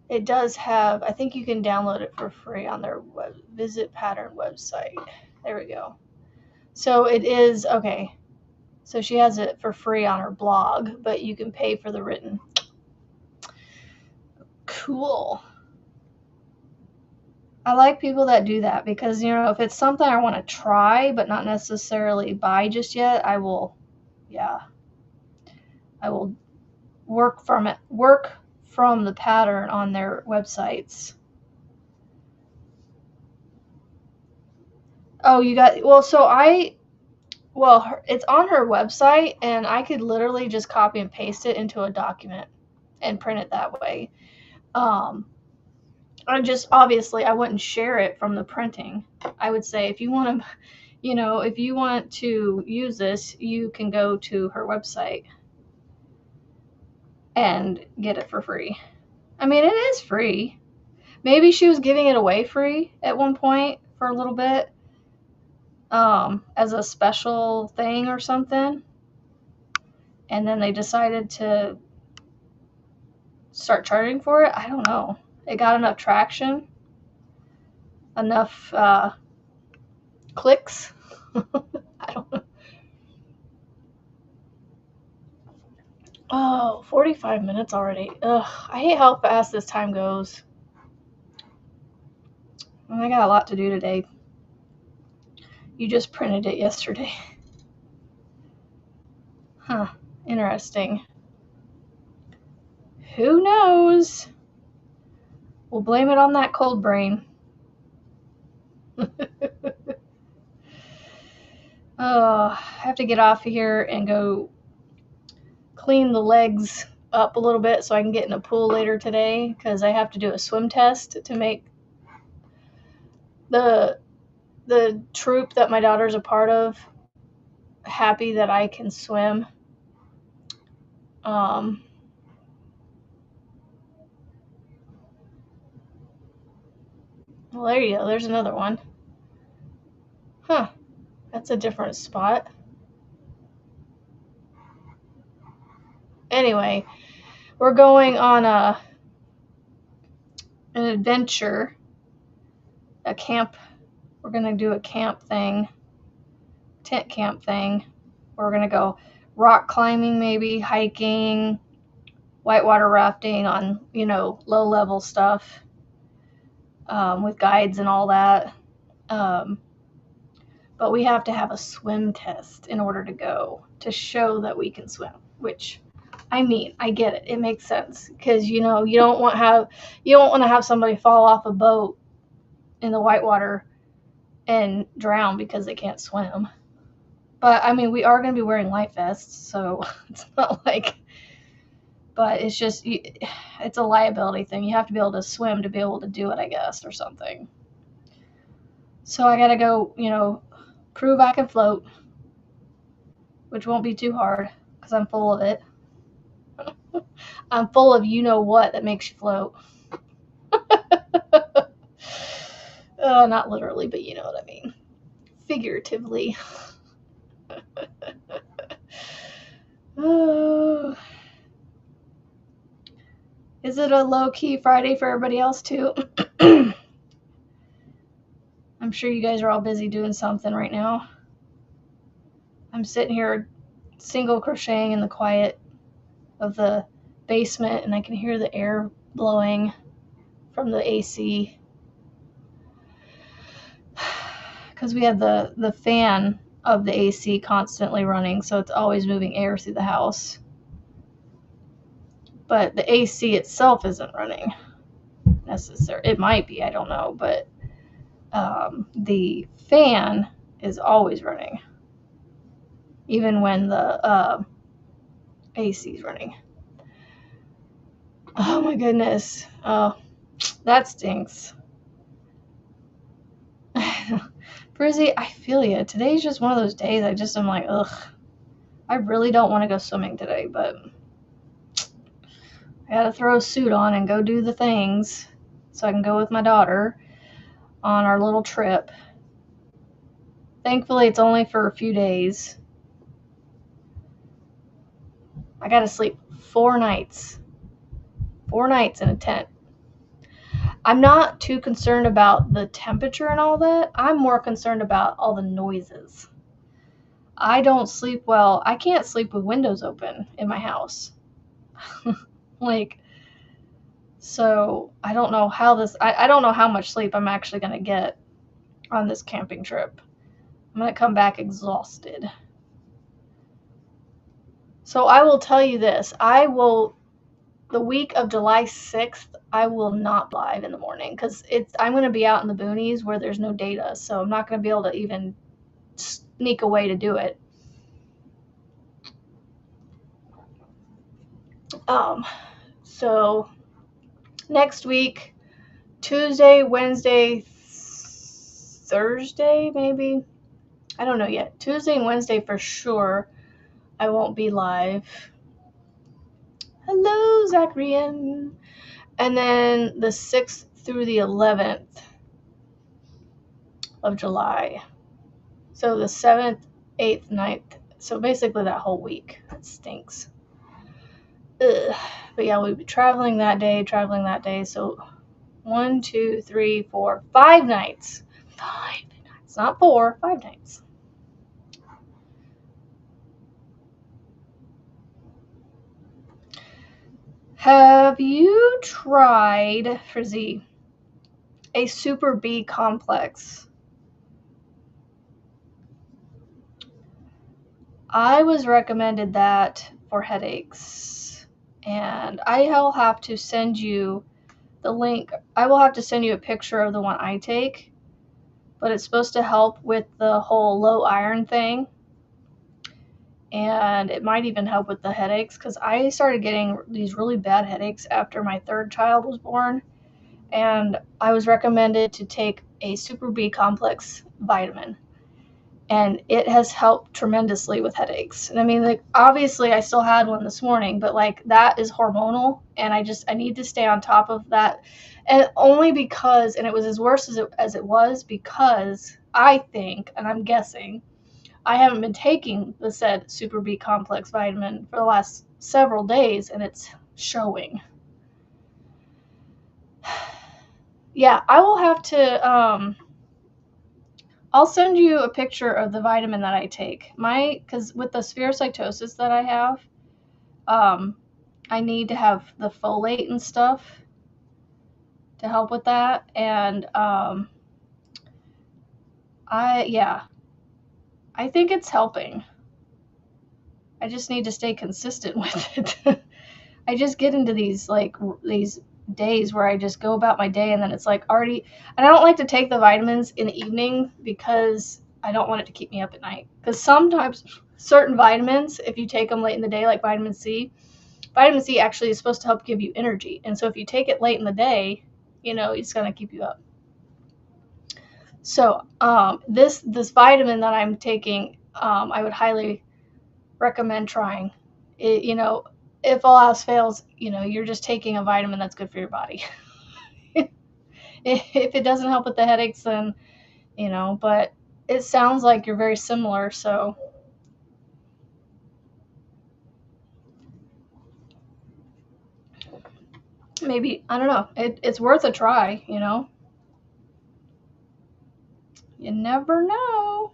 it does have, I think you can download it for free on their Visit Pattern website. There we go. So it is, okay. So she has it for free on her blog, but you can pay for the written. Cool. I like people that do that because, you know, if it's something I want to try but not necessarily buy just yet, I will work from the pattern on their websites. Oh, you got, well, it's on her website and I could literally just copy and paste it into a document and print it that way. I just, obviously, I wouldn't share it from the printing. I would say if you want to, you know, if you want to use this, you can go to her website and get it for free. I mean, it is free. Maybe she was giving it away free at one point for a little bit, as a special thing or something. And then they decided to start charging for it. I don't know. It got enough traction, enough clicks. I don't know. Oh, 45 minutes already. Ugh, I hate how fast this time goes. And I got a lot to do today. You just printed it yesterday. Huh, interesting. Who knows? We'll blame it on that cold brain. Oh, I have to get off of here and go clean the legs up a little bit so I can get in a pool later today because I have to do a swim test to make the the troop that my daughter's a part of happy that I can swim. Well, there you go. There's another one. Huh. That's a different spot. Anyway, we're going on an adventure, a camp. We're going to do a camp thing, tent camp thing. We're going to go rock climbing, maybe hiking, whitewater rafting on, low level stuff, with guides and all that. But we have to have a swim test in order to go, to show that we can swim, which, I mean, I get it. It makes sense because, you don't want to have somebody fall off a boat in the whitewater and drown because they can't swim. But I mean, we are going to be wearing life vests, so it's not like, but it's just, it's a liability thing. You have to be able to swim to be able to do it, I guess, or something. So I got to go, prove I can float, which won't be too hard because I'm full of it. I'm full of what that makes you float. Not literally, but you know what I mean. Figuratively. Oh. Is it a low-key Friday for everybody else too? I'm sure you guys are all busy doing something right now. I'm sitting here single crocheting in the quiet of the basement, and I can hear the air blowing from the AC. Because we have the fan of the AC constantly running, so it's always moving air through the house. But the AC itself isn't running necessarily. It might be, I don't know, but the fan is always running, even when the AC is running. Oh my goodness. Oh, that stinks. Brizzy, I feel you. Today's just one of those days I'm like, ugh. I really don't want to go swimming today, but I gotta throw a suit on and go do the things so I can go with my daughter on our little trip. Thankfully, it's only for a few days. I gotta sleep 4 nights. 4 nights in a tent. I'm not too concerned about the temperature and all that. I'm more concerned about all the noises. I don't sleep well. I can't sleep with windows open in my house. So I don't know how I don't know how much sleep I'm actually going to get on this camping trip. I'm going to come back exhausted. So I will tell you this. The week of July 6th, I will not live in the morning because I'm going to be out in the boonies where there's no data. So I'm not going to be able to even sneak away to do it. So next week, Tuesday, Wednesday, Thursday, maybe. I don't know yet. Tuesday and Wednesday for sure, I won't be live. Hello, Zacharian. And then the 6th through the 11th of July. So the 7th, 8th, 9th. So basically that whole week. That stinks. Ugh. But yeah, we'll be traveling that day. So 1, 2, 3, 4, 5 nights. 5 nights. Not 4, 5 nights. Have you tried, Frizzy, a Super B complex? I was recommended that for headaches, and I will have to send you the link. I will have to send you a picture of the one I take, but it's supposed to help with the whole low iron thing, and it might even help with the headaches because I started getting these really bad headaches after my 3rd child was born, and I was recommended to take a Super B complex vitamin, and it has helped tremendously with headaches. And I mean, like, obviously I still had one this morning, but like, that is hormonal, and I need to stay on top of that. And only because, and it was as worse as it was because I think, and I'm guessing, I haven't been taking the said Super B complex vitamin for the last several days, and it's showing. Yeah, I will have to, I'll send you a picture of the vitamin that I take. Because with the spherocytosis that I have, I need to have the folate and stuff to help with that. And I think it's helping. I just need to stay consistent with it. I just get into these days where I just go about my day, and then it's like already, and I don't like to take the vitamins in the evening because I don't want it to keep me up at night. Because sometimes certain vitamins, if you take them late in the day, like vitamin C actually is supposed to help give you energy. And so if you take it late in the day, it's going to keep you up. So this vitamin that I'm taking, I would highly recommend trying. If all else fails, you're just taking a vitamin that's good for your body. If it doesn't help with the headaches, then, but it sounds like you're very similar, so maybe, I don't know, it's worth a try, You never know.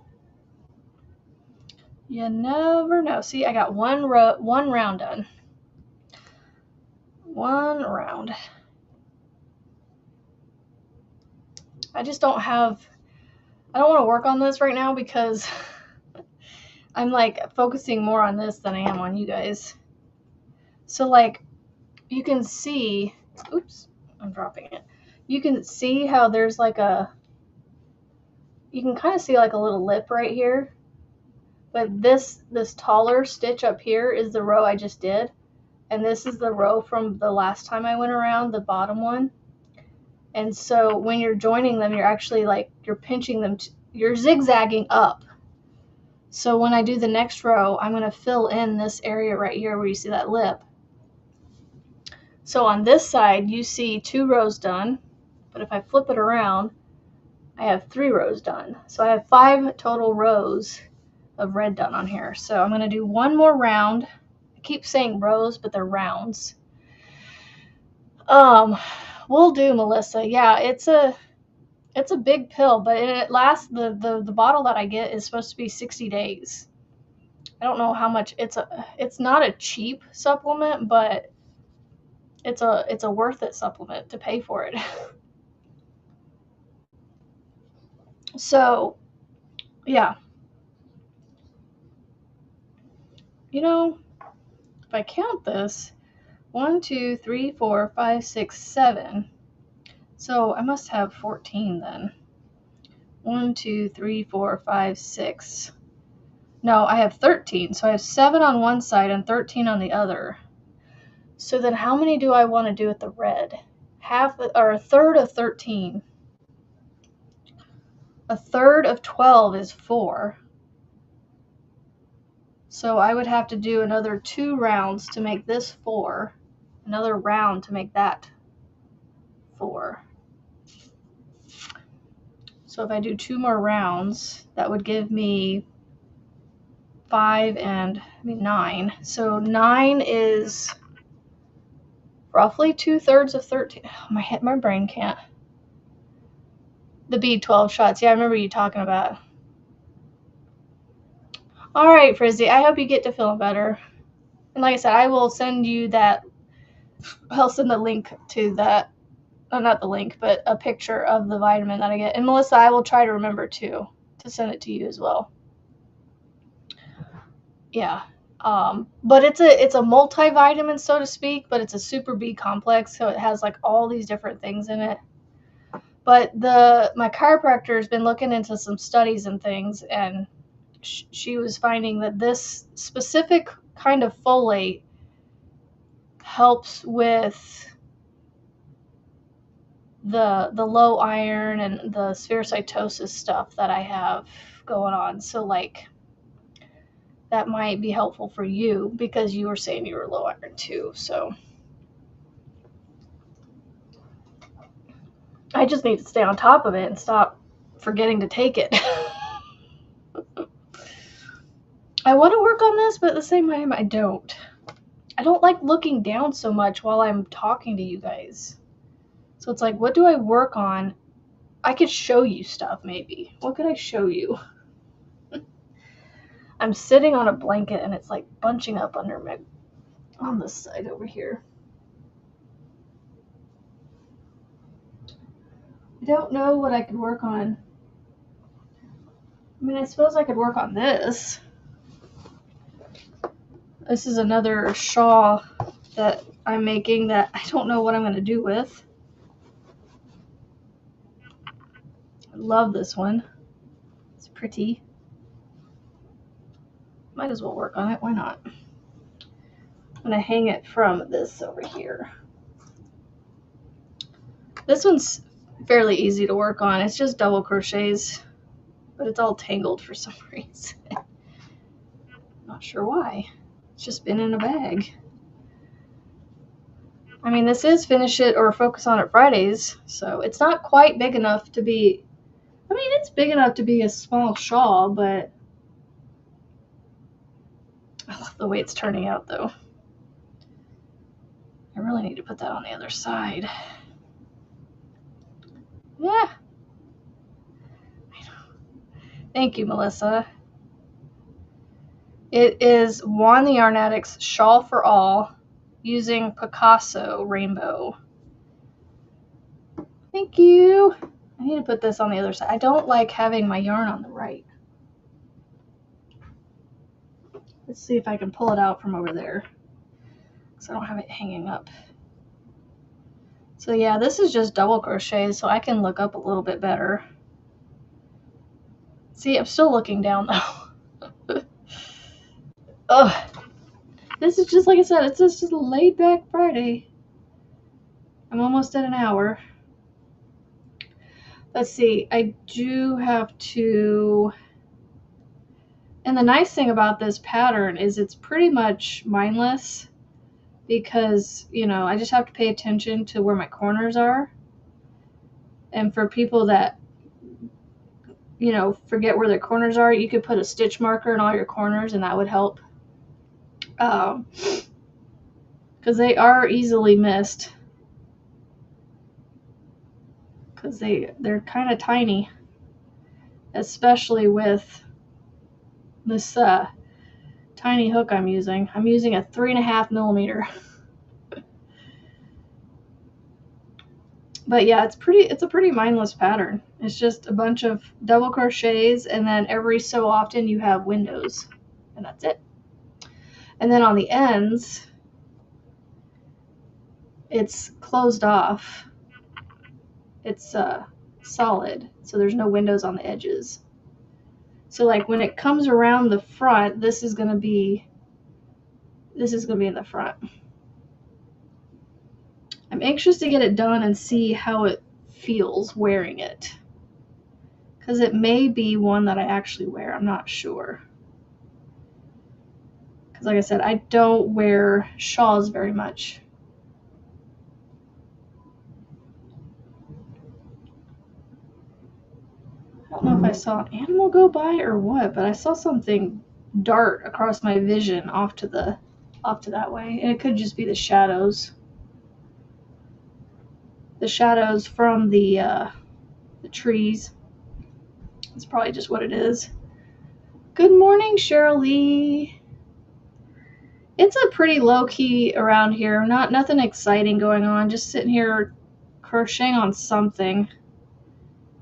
You never know. See, I got one round done. One round. I just don't want to work on this right now because I'm like focusing more on this than I am on you guys. So like, you can see, oops, I'm dropping it. You can see how there's you can kind of see like a little lip right here. But this taller stitch up here is the row I just did. And this is the row from the last time I went around, the bottom one. And so when you're joining them, you're actually you're pinching them, you're zigzagging up. So when I do the next row, I'm going to fill in this area right here where you see that lip. So on this side, you see 2 rows done. But if I flip it around, I have 3 rows done. So I have 5 total rows of red done on here. So I'm going to do one more round. I keep saying rows, but they're rounds. Will do, Melissa. Yeah, it's a big pill, but it lasts, the bottle that I get is supposed to be 60 days. I don't know how much it's not a cheap supplement, but it's a worth it supplement to pay for it. So, yeah. If I count this, 1, 2, 3, 4, 5, 6, 7. So I must have 14 then. 1, 2, 3, 4, 5, 6. No, I have 13. So I have 7 on one side and 13 on the other. So then how many do I want to do with the red? A third of 13. A third of 12 is 4. So I would have to do another 2 rounds to make this 4. Another round to make that 4. So if I do 2 more rounds, that would give me 5 and 9. So 9 is roughly 2/3 of 13. Oh, my brain can't. The B12 shots. Yeah, I remember you talking about. All right, Frizzy. I hope you get to feeling better. And like I said, I will send you that. I'll send the link to that. Oh, not the link, but a picture of the vitamin that I get. And Melissa, I will try to remember too to send it to you as well. Yeah. But it's a multivitamin, so to speak, but it's a super B complex, so it has like all these different things in it. But my chiropractor has been looking into some studies and things, and she was finding that this specific kind of folate helps with the low iron and the spherocytosis stuff that I have going on. So like that might be helpful for you because you were saying you were low iron too. So I just need to stay on top of it and stop forgetting to take it. I want to work on this, but at the same time, I don't. I don't like looking down so much while I'm talking to you guys. So it's like, what do I work on? I could show you stuff, maybe. What could I show you? I'm sitting on a blanket and it's like bunching up under my, on this side over here. I don't know what I could work on. I mean, I suppose I could work on this. This is another shawl that I'm making that I don't know what I'm going to do with. I love this one. It's pretty. Might as well work on it. Why not? I'm going to hang it from this over here. This one's fairly easy to work on. It's just double crochets, but it's all tangled for some reason. Not sure why. It's just been in a bag. I mean, this is Finish It or Focus on It Fridays, so it's not quite big enough to be, I mean, it's big enough to be a small shawl, but I love the way it's turning out, though. I really need to put that on the other side. Yeah. I know. Thank you, Melissa. It is Juan the Yarn Addict's Shawl for All using Picasso Rainbow. Thank you. I need to put this on the other side. I don't like having my yarn on the right. Let's see if I can pull it out from over there, because I don't have it hanging up. So yeah, this is just double crochet, so I can look up a little bit better. See, I'm still looking down though. Ugh. This is just, like I said, it's just a laid back Friday. I'm almost at an hour. Let's see, I do have to, and the nice thing about this pattern is it's pretty much mindless because, you know, I just have to pay attention to where my corners are. And for people that, you know, forget where their corners are, you could put a stitch marker in all your corners and that would help. Because they are easily missed. Because they're kind of tiny. Especially with this tiny hook I'm using. I'm using a 3.5 millimeter. But yeah, it's a pretty mindless pattern. It's just a bunch of double crochets and then every so often you have windows. And that's it. And then on the ends, it's closed off. It's solid, so there's no windows on the edges. So like when it comes around the front, this is gonna be in the front. I'm anxious to get it done and see how it feels wearing it, because it may be one that I actually wear. I'm not sure. Because like I said, I don't wear shawls very much. I don't know if I saw an animal go by or what, but I saw something dart across my vision off to that way, and it could just be the shadows. The shadows from the trees. That's probably just what it is. Good morning, Cheryl Lee. It's a pretty low key around here. Nothing exciting going on. Just sitting here crocheting on something.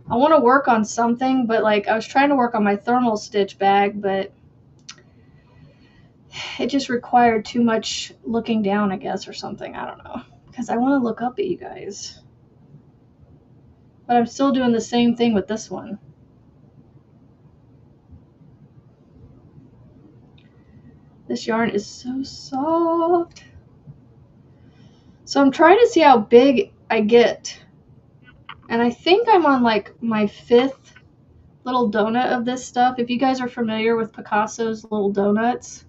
I want to work on something, but like I was trying to work on my thermal stitch bag, but it just required too much looking down, I guess, or something. I don't know. Because I want to look up at you guys. But I'm still doing the same thing with this one. This yarn is so soft. So I'm trying to see how big I get And I think I'm on like my 5th little donut of this stuff. If you guys are familiar with Picasso's little donuts,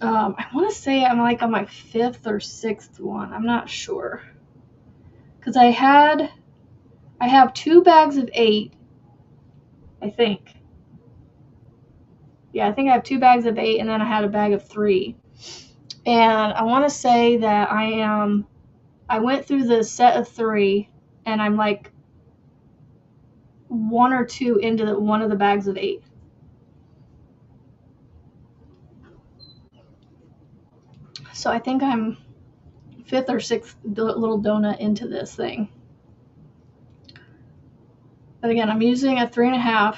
I want to say I'm like on my 5th or 6th one. I'm not sure. Because I have 2 bags of 8, I think. Yeah, I think I have 2 bags of 8, and then I had a bag of 3. And I want to say that I went through the set of 3, and I'm like 1 or 2 into one of the bags of 8. So I think I'm 5th or 6th little donut into this thing. But again, I'm using a 3.5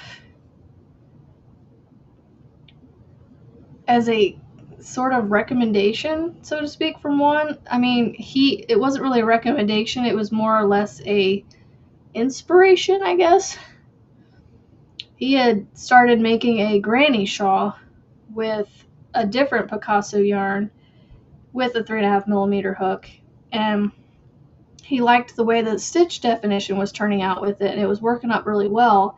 as a sort of recommendation, so to speak, from one. I mean, it wasn't really a recommendation, it was more or less a inspiration, I guess. He had started making a granny shawl with a different Picasso yarn with a 3.5 millimeter hook, and he liked the way the stitch definition was turning out with it, and it was working up really well.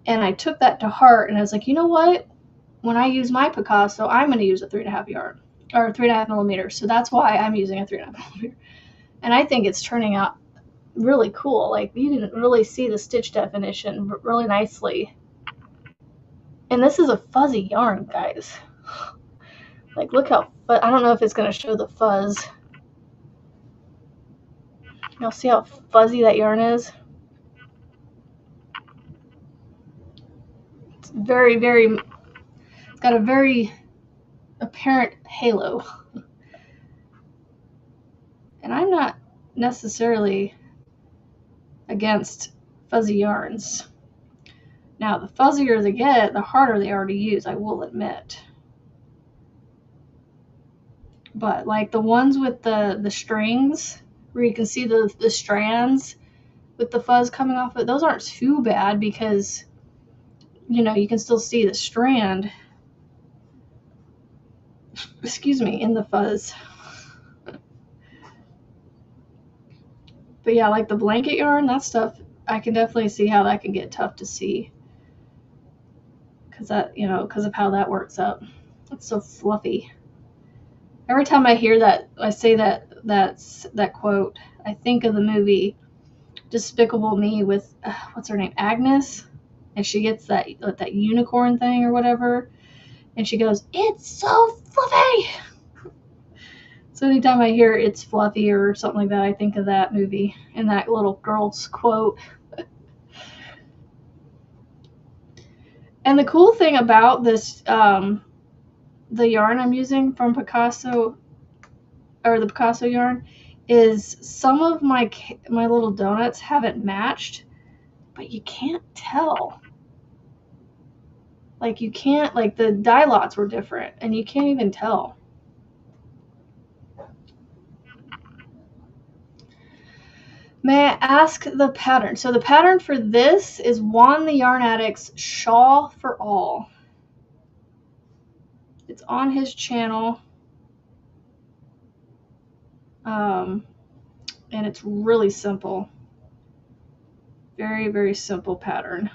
And I took that to heart, and I was like, you know what? When I use my Picasso, I'm going to use a 3.5 yarn or 3.5 millimeters. So that's why I'm using a 3.5 millimeter. And I think it's turning out really cool. Like, you didn't really see the stitch definition really nicely. And this is a fuzzy yarn, guys. Like, look how, I don't know if it's going to show the fuzz. You'll see how fuzzy that yarn is. It's very, very, it's got a very apparent halo. And I'm not necessarily against fuzzy yarns. Now, the fuzzier they get, the harder they are to use, I will admit. But like the ones with the strings, where you can see the strands with the fuzz coming off it, those aren't too bad because, you know, you can still see the strand, excuse me, in the fuzz. But yeah, like the blanket yarn, that stuff, I can definitely see how that can get tough to see. Because that, you know, because of how that works up. It's so fluffy. Every time I hear that, I say that quote, I think of the movie Despicable Me with, what's her name, Agnes? And she gets that unicorn thing or whatever. And she goes, it's so fluffy! So anytime I hear it's fluffy or something like that, I think of that movie and that little girl's quote. And the cool thing about this, the yarn I'm using from Picasso, or the Picasso yarn, is some of my little donuts haven't matched, but you can't tell. Like, you can't, like, the dye lots were different, and you can't even tell. May I ask the pattern? So the pattern for this is Juan the Yarn Addict's Shawl for All. It's on his channel. And it's really simple. Very, very simple pattern.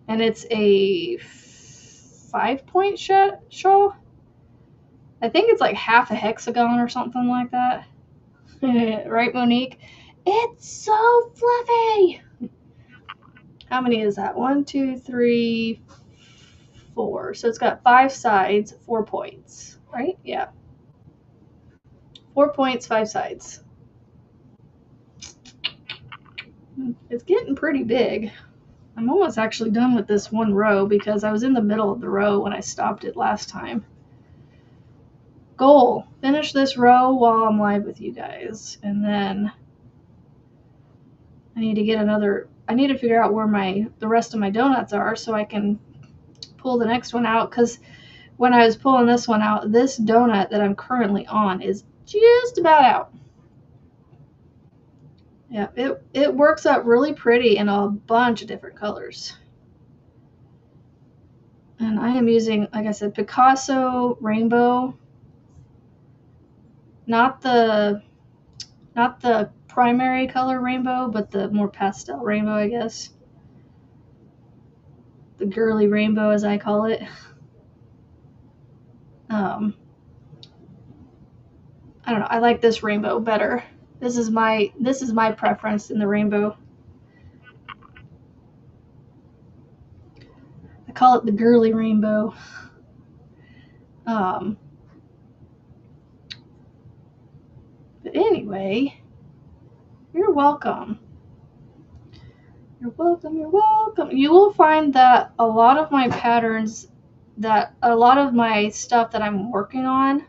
And it's a 5-point shawl. I think it's like half a hexagon or something like that. Right, Monique? It's so fluffy. How many is that? 1, 2, 3, 4. So it's got 5 sides, 4 points, right? Yeah. 4 points, 5 sides. It's getting pretty big. I'm almost actually done with this one row because I was in the middle of the row when I stopped it last time. Goal, finish this row while I'm live with you guys. And then I need to figure out where the rest of my donuts are so I can pull the next one out, because when I was pulling this one out, this donut that I'm currently on is just about out. Yeah, it works out really pretty in a bunch of different colors. And I am using, like I said, Picasso Rainbow. Not the primary color rainbow, but the more pastel rainbow, I guess. The girly rainbow, as I call it. I don't know. I like this rainbow better. This is my preference in the rainbow. I call it the girly rainbow. But anyway, you're welcome. You're welcome. You're welcome. You will find that a lot of my patterns, that a lot of my stuff that I'm working on,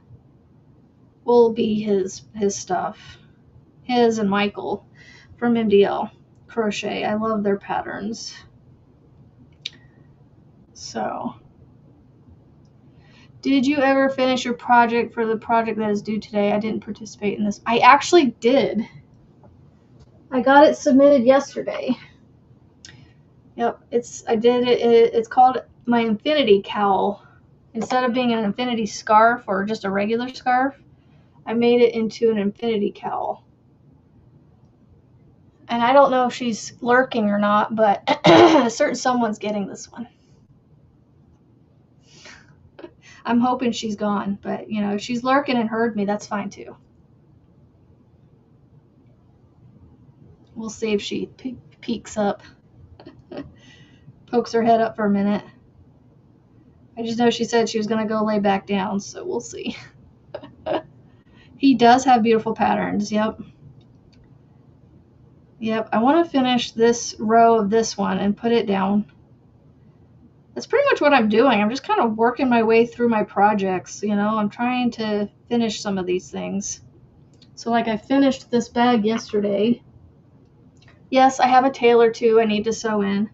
will be his stuff. His and Michael from MDL Crochet. I love their patterns. So, did you ever finish your project for the project that is due today? I didn't participate in this. I actually did. I got it submitted yesterday. Yep, I did it. It's called my infinity cowl. Instead of being an infinity scarf or just a regular scarf, I made it into an infinity cowl. And I don't know if she's lurking or not, but a certain someone's getting this one. I'm hoping she's gone, but you know, if she's lurking and heard me, that's fine too. We'll see if she peeks up, pokes her head up for a minute. I just know she said she was going to go lay back down, so we'll see. He does have beautiful patterns, yep. Yep, I want to finish this row of this one and put it down. That's pretty much what I'm doing. I'm just kind of working my way through my projects, you know. I'm trying to finish some of these things. So like I finished this bag yesterday. Yes, I have a tail or two I need to sew in.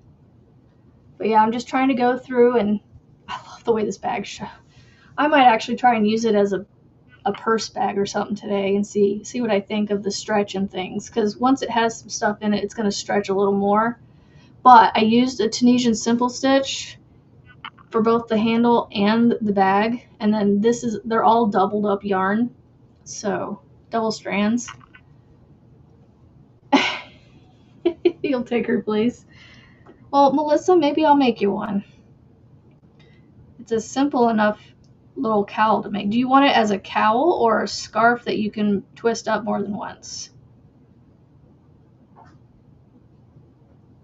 But yeah, I'm just trying to go through, and I love the way this bag shows. I might actually try and use it as a purse bag or something today and see what I think of the stretch and things, because once it has some stuff in it, it's going to stretch a little more. But I used a Tunisian simple stitch for both the handle and the bag, and then they're all doubled up yarn, so double strands. You'll take her place. Well, Melissa, maybe I'll make you one. It's a simple enough little cowl to make. Do you want it as a cowl or a scarf that you can twist up more than once?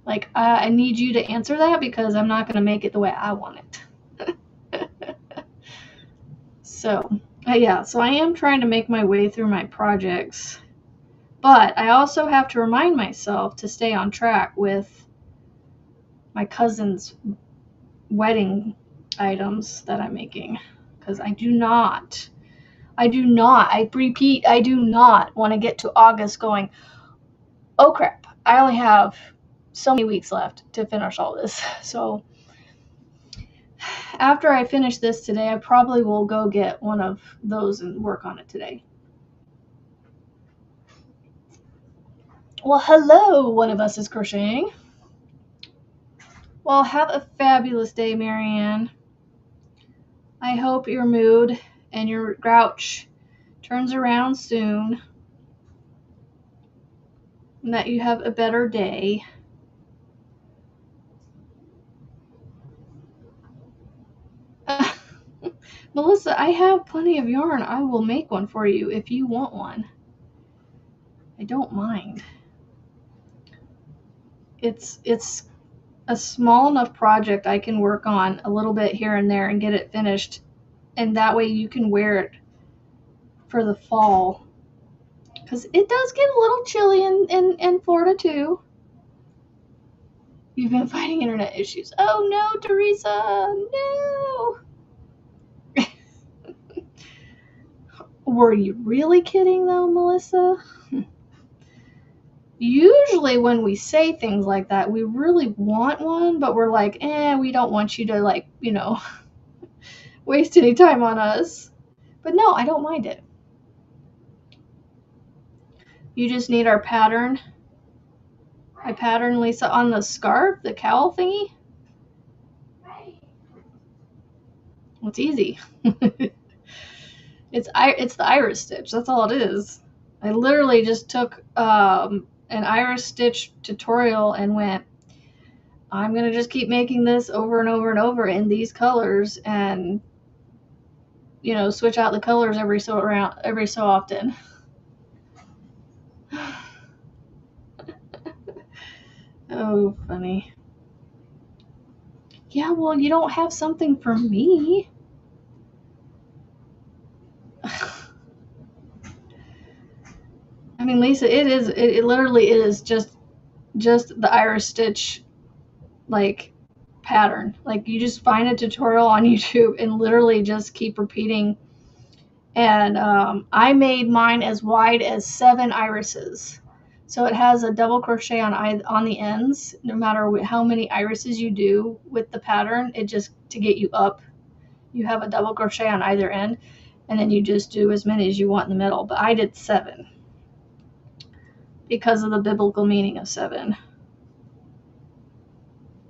Like, I need you to answer that because I'm not going to make it the way I want it. So, yeah, so I am trying to make my way through my projects. But I also have to remind myself to stay on track with my cousin's wedding items that I'm making. Because I repeat, I do not want to get to August going, oh crap, I only have so many weeks left to finish all this. So after I finish this today, I probably will go get one of those and work on it today. Well, hello, one of us is crocheting. Well, have a fabulous day, Marianne. I hope your mood and your grouch turns around soon, and that you have a better day. Melissa, I have plenty of yarn. I will make one for you if you want one. I don't mind. It's a small enough project I can work on a little bit here and there and get it finished, and that way you can wear it for the fall, because it does get a little chilly in Florida too. You've been fighting internet issues. Oh no, Teresa, no. Were you really kidding though, Melissa? Usually when we say things like that, we really want one, but we're like, we don't want you to, like, you know, waste any time on us. But no, I don't mind it. You just need our pattern. I pattern Lisa on the scarf, the cowl thingy. Well, it's easy. It's the iris stitch. That's all it is. I literally just took an iris stitch tutorial and went, I'm going to just keep making this over and over and over in these colors and, you know, switch out the colors every so often. Oh, funny. Yeah, well, you don't have something for me. I mean, Lisa, it literally is just the iris stitch, like, pattern. Like, you just find a tutorial on YouTube and literally just keep repeating. And I made mine as wide as 7 irises. So it has a double crochet on the ends. No matter how many irises you do with the pattern, it just, to get you up, you have a double crochet on either end, and then you just do as many as you want in the middle. But I did 7 because of the biblical meaning of 7.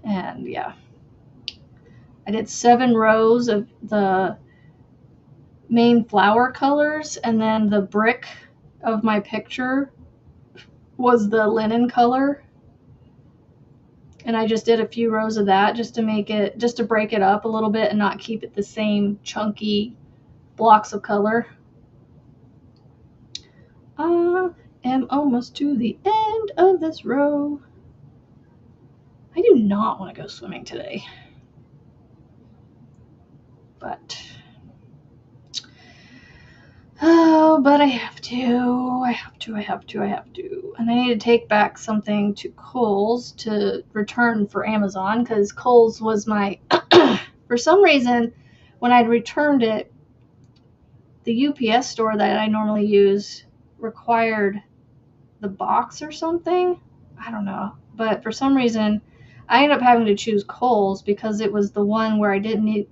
And yeah, I did 7 rows of the main flower colors, and then the brick of my picture was the linen color, and I just did a few rows of that just to break it up a little bit and not keep it the same chunky blocks of color. I am almost to the end of this row. I do not want to go swimming today, but I have to. And I need to take back something to Kohl's to return for Amazon, because Kohl's was my, for some reason, when I'd returned it, the UPS store that I normally use required the box or something. I don't know. But for some reason, I ended up having to choose Kohl's because it was the one where I didn't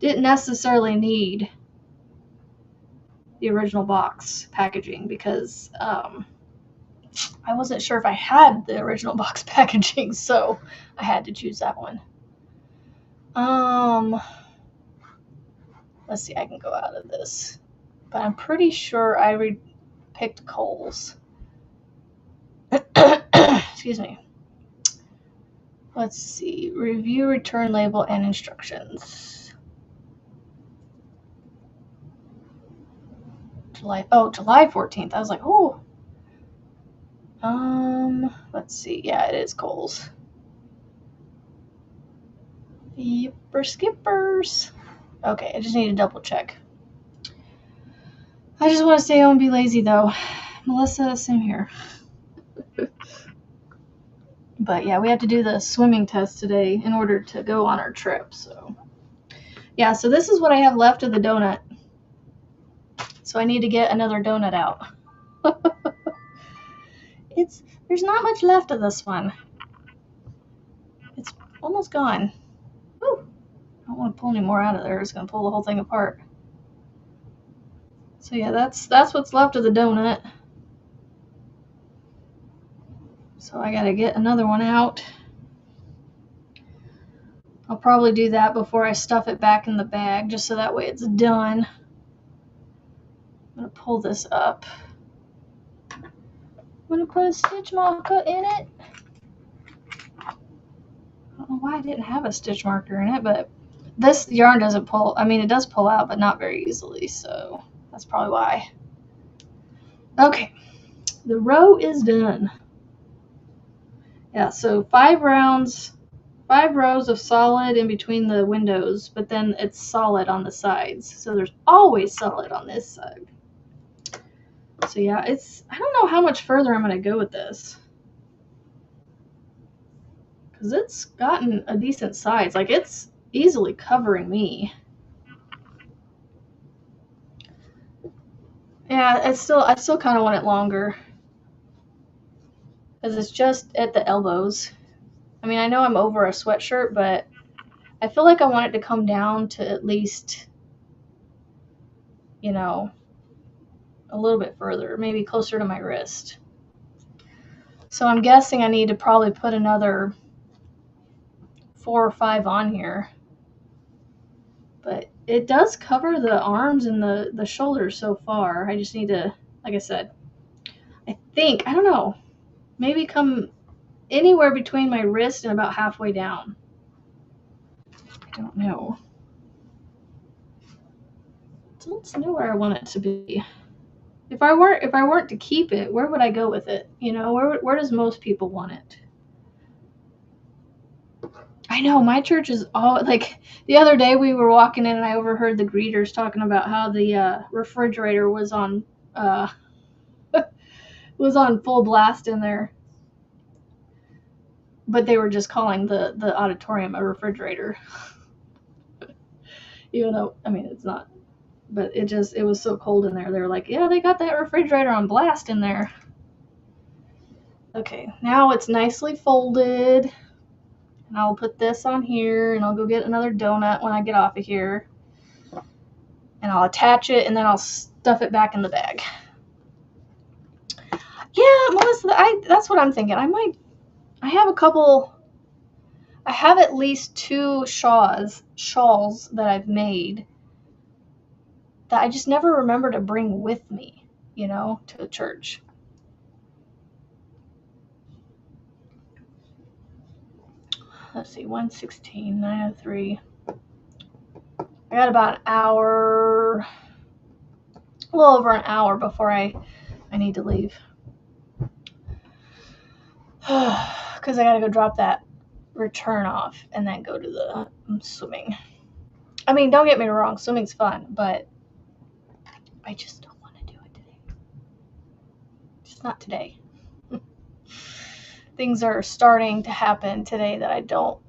necessarily need the original box packaging, because I wasn't sure if I had the original box packaging, so I had to choose that one. Let's see, I can go out of this, but I'm pretty sure I picked Kohl's. Excuse me. Let's see, review, return label, and instructions. July 14th. I was like, oh. Let's see. Yeah, it is Kohl's. Yipper skippers. Okay, I just need to double check. I just want to stay home and be lazy, though. Melissa, same here. But yeah, we have to do the swimming test today in order to go on our trip. So yeah, so this is what I have left of the donut. So I need to get another donut out. There's not much left of this one. It's almost gone. Woo! I don't want to pull any more out of there. It's going to pull the whole thing apart. So yeah, that's what's left of the donut. So I got to get another one out. I'll probably do that before I stuff it back in the bag, just so that way it's done. I'm going to pull this up. I'm going to put a stitch marker in it. I don't know why I didn't have a stitch marker in it, but this yarn doesn't pull. I mean, it does pull out, but not very easily, so that's probably why. Okay, the row is done. Yeah, so 5 rows of solid in between the windows, but then it's solid on the sides. So there's always solid on this side. So yeah, I don't know how much further I'm going to go with this, because it's gotten a decent size. Like, it's easily covering me. Yeah, I still kind of want it longer, because it's just at the elbows. I mean, I know I'm over a sweatshirt, but I feel like I want it to come down to at least, you know, a little bit further, maybe closer to my wrist. So I'm guessing I need to probably put another 4 or 5 on here. But it does cover the arms and the shoulders so far. I just need to, like I said, think, I don't know, maybe come anywhere between my wrist and about halfway down. I don't know. Don't know where I want it to be. If I weren't to keep it, where would I go with it? You know, where does most people want it? I know my church is all like the other day we were walking in and I overheard the greeters talking about how the refrigerator was on was on full blast in there, but they were just calling the auditorium a refrigerator, even though I mean it's not. But it was so cold in there. They were like, yeah, they got that refrigerator on blast in there. Okay, now it's nicely folded. And I'll put this on here, and I'll go get another donut when I get off of here. And I'll attach it, and then I'll stuff it back in the bag. Yeah, Melissa, that's what I'm thinking. I have at least 2 shawls that I've made that I just never remember to bring with me, you know, to the church. Let's see, 1:16, 9:03. I got about an hour, a little over an hour before I need to leave. Because I got to go drop that return off and then go to the swimming. I mean, don't get me wrong, swimming's fun, but I just don't want to do it today. Just not today. Things are starting to happen today that I don't.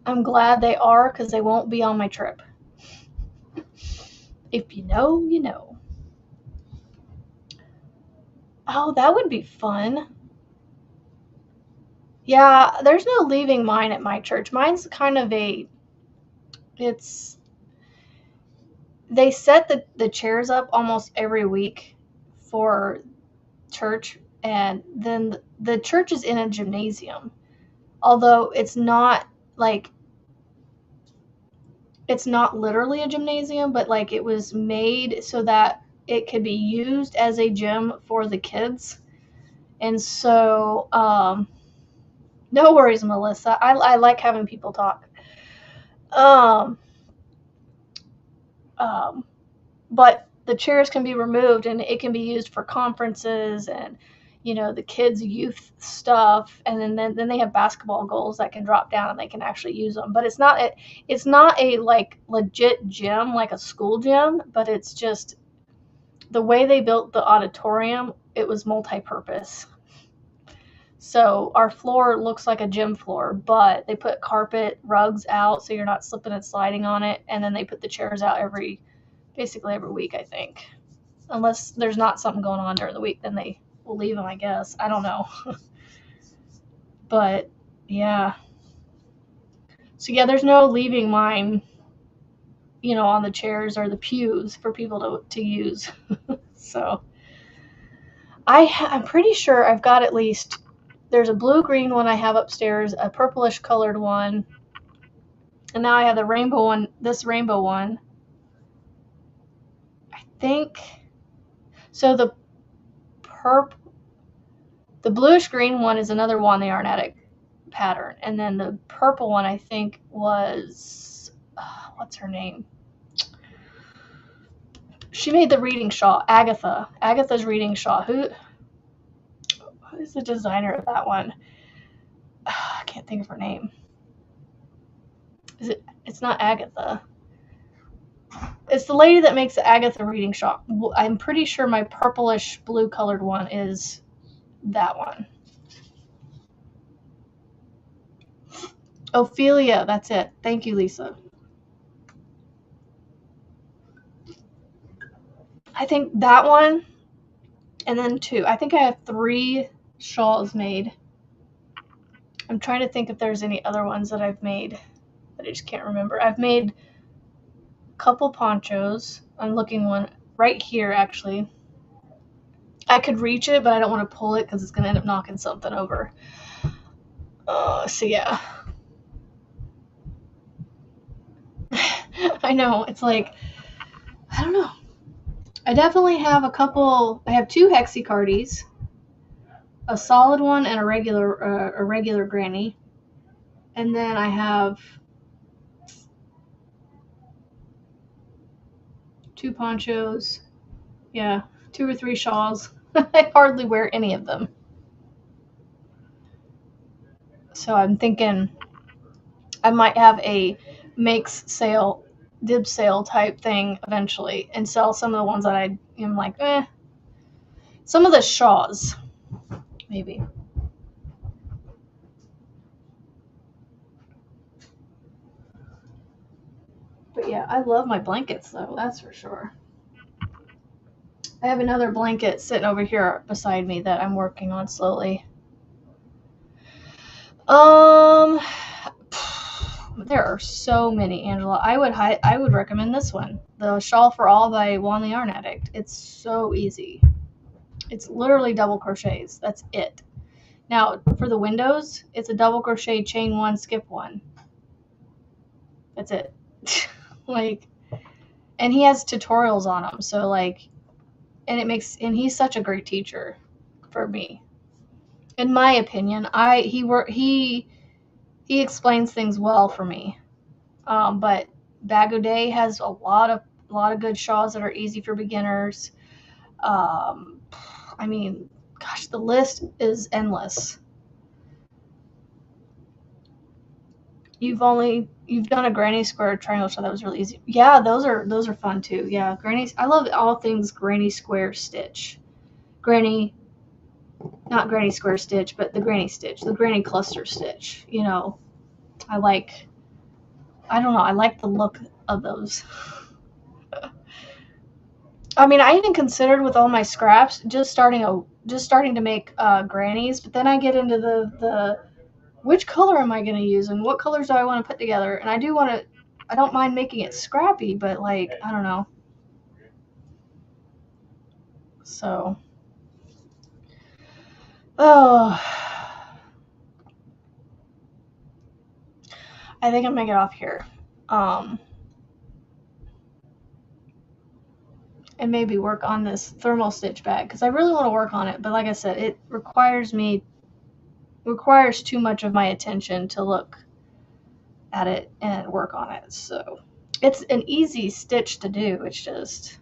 I'm glad they are because they won't be on my trip. If you know, you know. Oh, that would be fun. Yeah, there's no leaving mine at my church. Mine's kind of they set the chairs up almost every week for church, and then the church is in a gymnasium. Although it's not literally a gymnasium, but like it was made so that it could be used as a gym for the kids. And so, no worries, Melissa. I like having people talk. But the chairs can be removed and it can be used for conferences and, you know, the kids' youth stuff. And then they have basketball goals that can drop down and they can actually use them. But it's not a like legit gym, like a school gym, but it's just the way they built the auditorium, it was multi-purpose. So our floor looks like a gym floor, but they put carpet rugs out so you're not slipping and sliding on it. And then they put the chairs out basically every week, I think. Unless there's not something going on during the week, then they will leave them, I guess. I don't know. But, yeah. So, yeah, there's no leaving mine, you know, on the chairs or the pews for people to use. So, I'm pretty sure I've got at least, there's a blue-green one I have upstairs, a purplish-colored one, and now I have the rainbow one, this rainbow one. I think, so the bluish green one is another Wandiarnetic pattern, and then the purple one I think was what's her name? She made the reading shawl. Agatha's reading shawl. Who is the designer of that one? I can't think of her name. It's not Agatha. It's the lady that makes the Agatha reading shawl. I'm pretty sure my purplish blue colored one is that one. Ophelia, that's it. Thank you, Lisa. I think that one, and then 2. I think I have 3 shawls made. I'm trying to think if there's any other ones that I've made, but I just can't remember. I've made a couple ponchos. I'm looking one right here, actually. I could reach it, but I don't want to pull it because it's going to end up knocking something over. So yeah. I know, it's like, I don't know. I definitely have I have 2 Hexicardies. a solid one and a regular granny. And then I have 2 ponchos. Yeah, 2 or 3 shawls. I hardly wear any of them. So I'm thinking I might have a dib sale type thing eventually and sell some of the ones that I am like, some of the shawls, maybe. But yeah, I love my blankets though, that's for sure. I have another blanket sitting over here beside me that I'm working on slowly. There are so many, Angela. I would recommend this one, the Shawl for All by Juan the Yarn Addict. It's so easy. It's literally double crochets. That's it. Now for the windows, it's a double crochet, chain 1, skip 1. That's it. Like, and he has tutorials on them. So like, and he's such a great teacher for me. In my opinion, he explains things well for me. But Bag O' Day has a lot of good shawls that are easy for beginners. I mean, gosh, the list is endless. You've done a granny square triangle shawl that was really easy. Yeah, those are fun too. Yeah, I love all things granny square stitch. Not granny square stitch, but the granny stitch, the granny cluster stitch. You know, I don't know, I like the look of those. I mean, I even considered with all my scraps just starting to make grannies, but then I get into the which color am I going to use and what colors do I want to put together? And I don't mind making it scrappy, but like, I don't know. So, oh, I think I'm going to get off here. And maybe work on this thermal stitch bag because I really want to work on it. But like I said, it requires too much of my attention to look at it and work on it. So it's an easy stitch to do. It's just,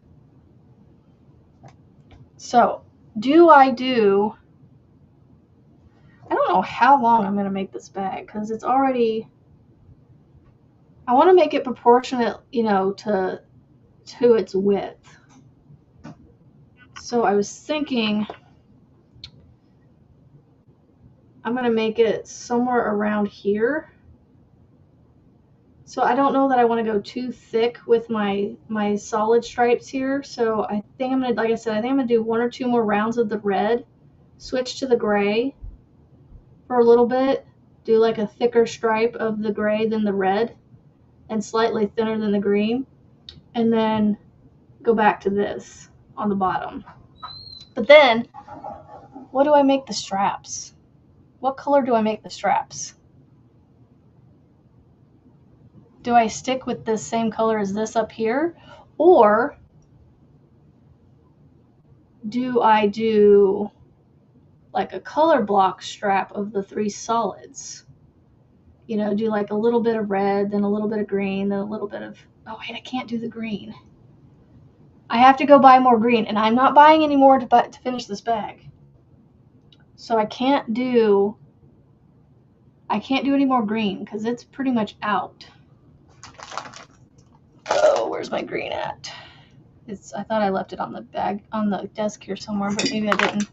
so I don't know how long I'm going to make this bag because it's already, I want to make it proportionate, to its width. So I was thinking I'm going to make it somewhere around here. So I don't know that I want to go too thick with my solid stripes here. So I think I'm going to, like I said, I think I'm going to do 1 or 2 more rounds of the red, switch to the gray for a little bit, do like a thicker stripe of the gray than the red and slightly thinner than the green, and then go back to this on the bottom. But then, what do I make the straps? What color do I make the straps? Do I stick with the same color as this up here? Or do I do like a color block strap of the 3 solids? Do like a little bit of red, then a little bit of green, then a little bit of, oh wait, I can't do the green. I have to go buy more green, and I'm not buying any more to finish this bag. So I can't do any more green because it's pretty much out. Oh, where's my green at? I thought I left it on the desk here somewhere, but maybe I didn't.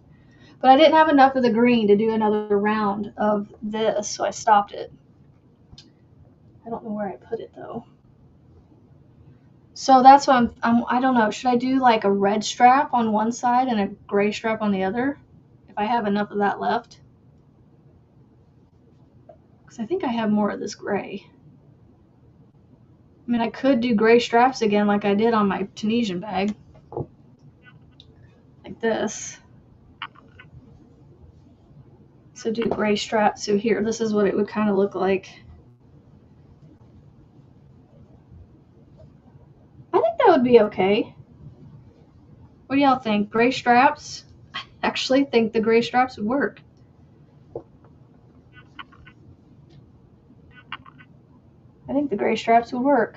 But I didn't have enough of the green to do another round of this, so I stopped it. I don't know where I put it though. So that's what I don't know. Should I do like a red strap on one side and a gray strap on the other? If I have enough of that left. Because I think I have more of this gray. I mean, I could do gray straps again like I did on my Tunisian bag. Like this. So do gray straps. So here, this is what it would kind of look like. I think that would be okay. What do y'all think? Gray straps? I actually think the gray straps would work. I think the gray straps would work.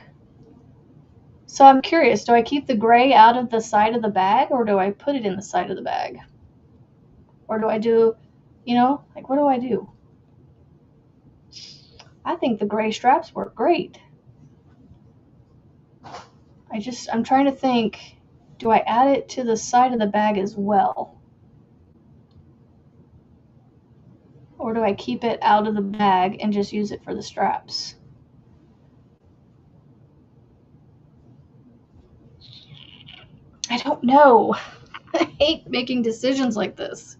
So I'm curious, do I keep the gray out of the side of the bag, or do I put it in the side of the bag? Or do I do, you know, like what do I do? I think the gray straps work great. I'm trying to think, do I add it to the side of the bag as well? Or do I keep it out of the bag and just use it for the straps? I don't know. I hate making decisions like this.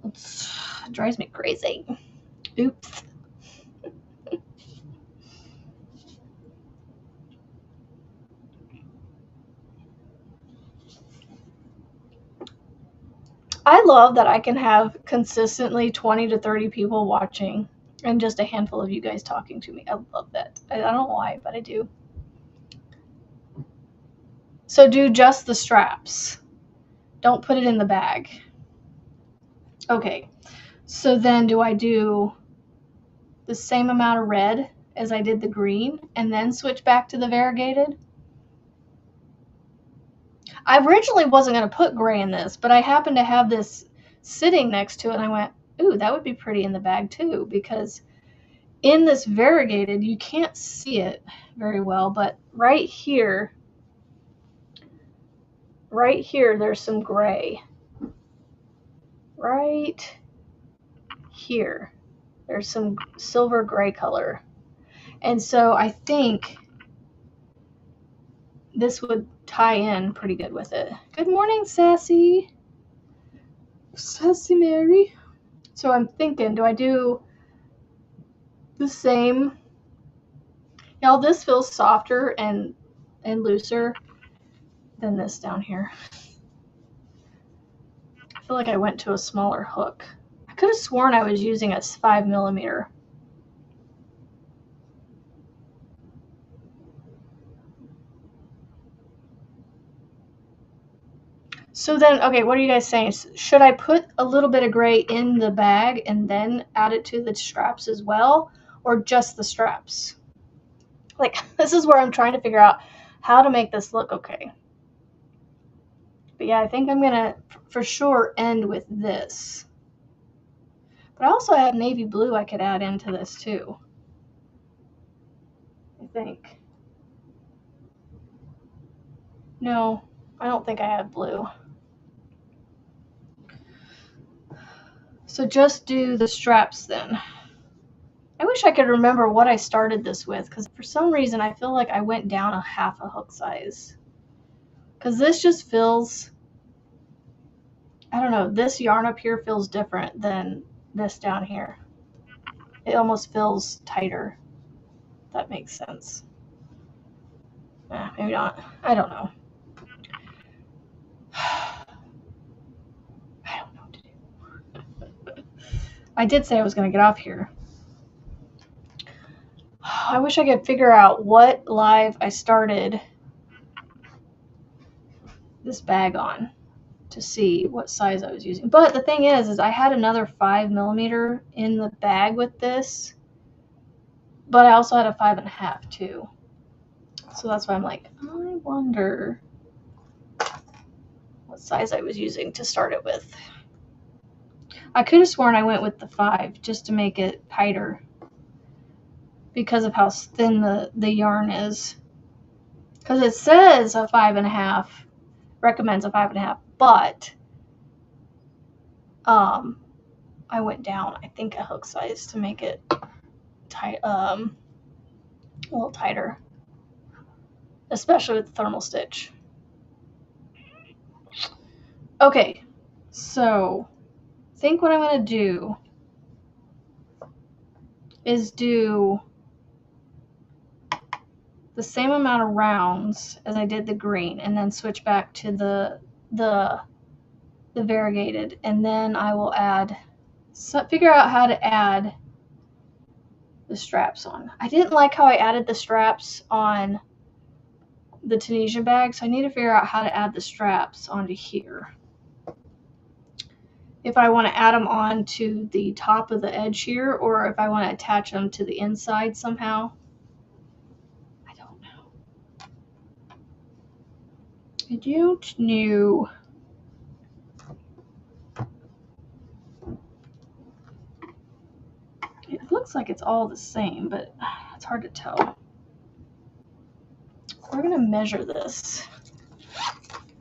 It drives me crazy. Oops. I love that I can have consistently 20 to 30 people watching and just a handful of you guys talking to me. I love that. I don't know why, but I do. So do just the straps. Don't put it in the bag. Okay. So then do I do the same amount of red as I did the green and then switch back to the variegated? I originally wasn't going to put gray in this, but I happened to have this sitting next to it and I went, ooh, that would be pretty in the bag too, because in this variegated, you can't see it very well, but right here, there's some gray. Right here, there's some silver gray color. And so I think this would tie in pretty good with it. Good morning, Sassy. Sassy Mary. So I'm thinking, do I do the same? Y'all, this feels softer and looser than this down here. I feel like I went to a smaller hook. I could have sworn I was using a 5mm. So then, okay, what are you guys saying? Should I put a little bit of gray in the bag and then add it to the straps as well, or just the straps? Like, this is where I'm trying to figure out how to make this look okay. But yeah, I think I'm gonna for sure end with this. But I also have navy blue I could add into this too, I think. No, I don't think I have blue. So just do the straps then. I wish I could remember what I started this with, because for some reason I feel like I went down a half a hook size. Because this just feels, I don't know, this yarn up here feels different than this down here. It almost feels tighter. If that makes sense. Maybe not. I don't know. I don't know what to do. I did say I was going to get off here. I wish I could figure out what live I started this bag on to see what size I was using. But the thing is I had another 5mm in the bag with this, but I also had a 5.5 too. So that's why I'm like, I wonder what size I was using to start it with. I could have sworn I went with the 5 just to make it tighter because of how thin the yarn is. Because it says a 5.5, recommends a 5.5, but I went down, I think, a hook size to make it tight, a little tighter, especially with the thermal stitch. Okay, so I think what I'm going to do is do the same amount of rounds as I did the green and then switch back to the variegated, and then I will figure out how to add the straps on. I didn't like how I added the straps on the Tunisian bag, so I need to figure out how to add the straps onto here. if I want to add them on to the top of the edge here, or if I want to attach them to the inside somehow. I don't know. I don't know. It looks like it's all the same, but it's hard to tell. We're going to measure this.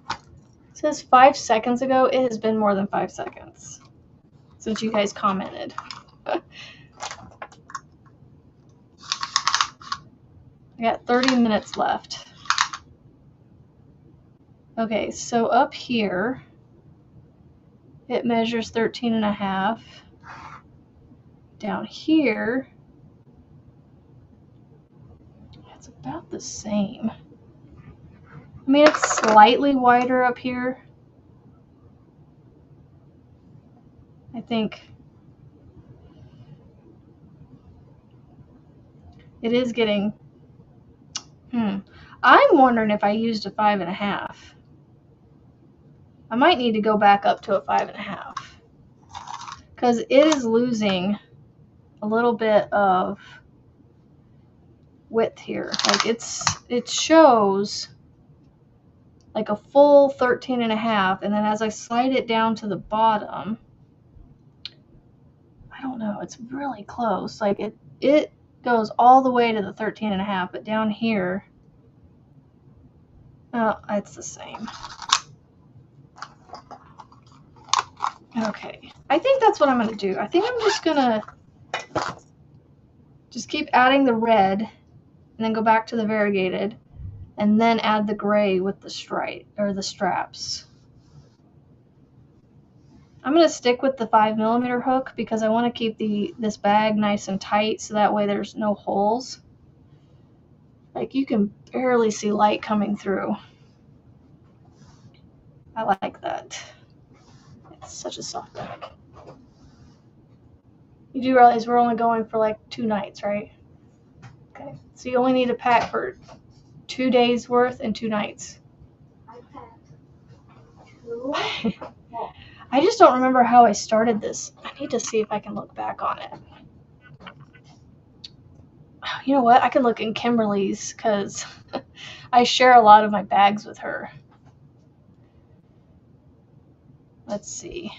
It says 5 seconds ago. It has been more than 5 seconds since you guys commented. I got 30 minutes left. Okay, so up here, it measures 13.5. Down here, it's about the same. I mean, it's slightly wider up here. I think it is getting, I'm wondering if I used a 5.5. I might need to go back up to a 5.5 because it is losing a little bit of width here. Like it shows like a full 13.5, and then as I slide it down to the bottom, I don't know, it's really close. Like it goes all the way to the 13.5, but down here, oh, it's the same. Okay, I think that's what I'm going to do. I think I'm just going to keep adding the red and then go back to the variegated and then add the gray with the stripe or the straps. I'm going to stick with the 5mm hook because I want to keep this bag nice and tight so that way there's no holes. Like you can barely see light coming through. I like that. It's such a soft bag. You do realize we're only going for like 2 nights, right? Okay. So you only need to pack for 2 days worth and 2 nights. I packed 2. I just don't remember how I started this. I need to see if I can look back on it. You know what? I can look in Kimberly's because I share a lot of my bags with her. Let's see.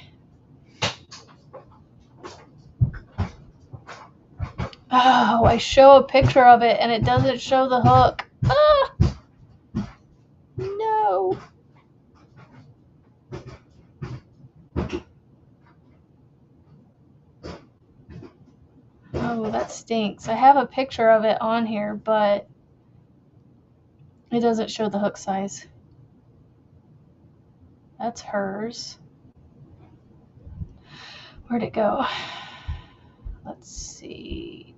Oh, I show a picture of it and it doesn't show the hook. Ah! No. Oh, that stinks. I have a picture of it on here, but it doesn't show the hook size. That's hers. Where'd it go? Let's see.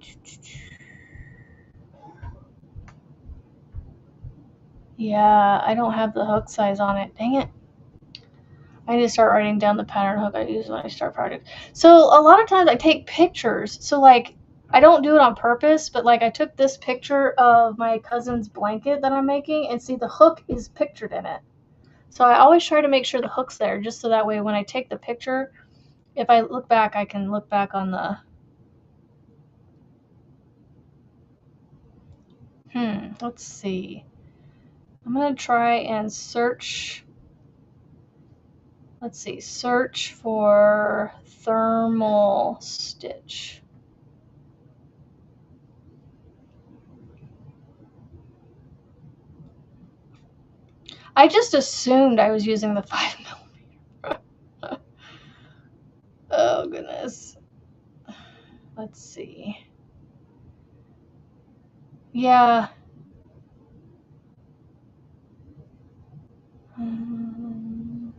Yeah, I don't have the hook size on it. Dang it. I need to start writing down the pattern hook I use when I start projects. So a lot of times I take pictures. So like I don't do it on purpose, but like I took this picture of my cousin's blanket that I'm making and see the hook is pictured in it. So I always try to make sure the hook's there just so that way when I take the picture, if I look back, I can look back on the... Let's see. I'm going to try and search... Let's see. Search for thermal stitch. I just assumed I was using the 5mm. Oh, goodness. Let's see. Yeah.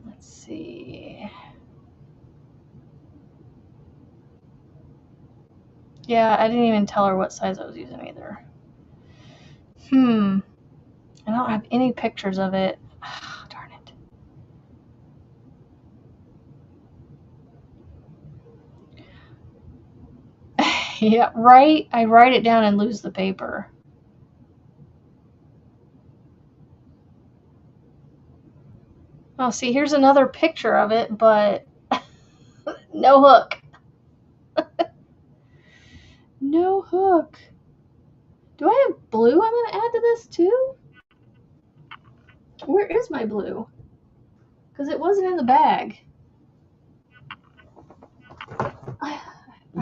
Let's see. Yeah, I didn't even tell her what size I was using either. I don't have any pictures of it. Oh, darn it. Yeah, right? I write it down and lose the paper. Oh, see, here's another picture of it, but No hook. No hook. Do I have blue I'm going to add to this too? Where is my blue? Because it wasn't in the bag. I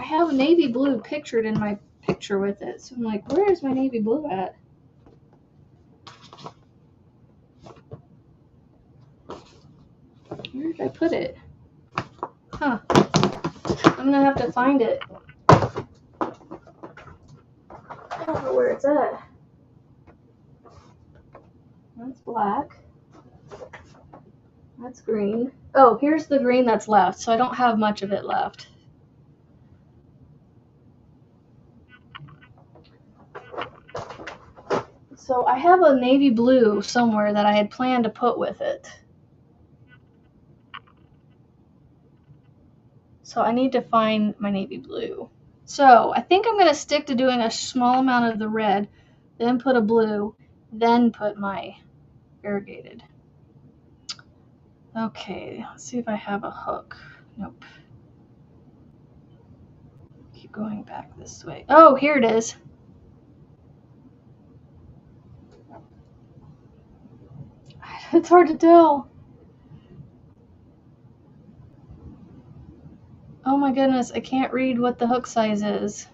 have navy blue pictured in my picture with it. So I'm like, where is my navy blue at? Where did I put it? Huh. I'm going to have to find it. I don't know where it's at. That's black. That's green. Oh, here's the green that's left. So I don't have much of it left. So I have a navy blue somewhere that I had planned to put with it. So I need to find my navy blue. So I think I'm going to stick to doing a small amount of the red, then put a blue, then put my variegated. Okay, let's see if I have a hook. Nope. Keep going back this way. Oh, here it is. It's hard to tell. Oh my goodness, I can't read what the hook size is.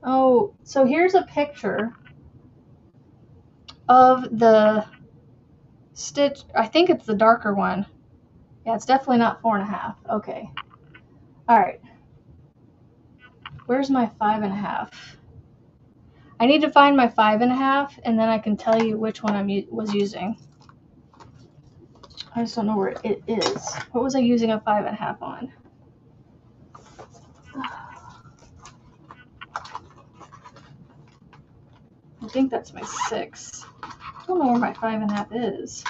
Oh, so here's a picture of the stitch. I think it's the darker one. Yeah, it's definitely not 4.5. Okay. All right. Where's my 5.5? I need to find my 5.5, and then I can tell you which one I was using. I just don't know where it is. What was I using a 5.5 on? I think that's my 6. I don't know where my 5.5 is.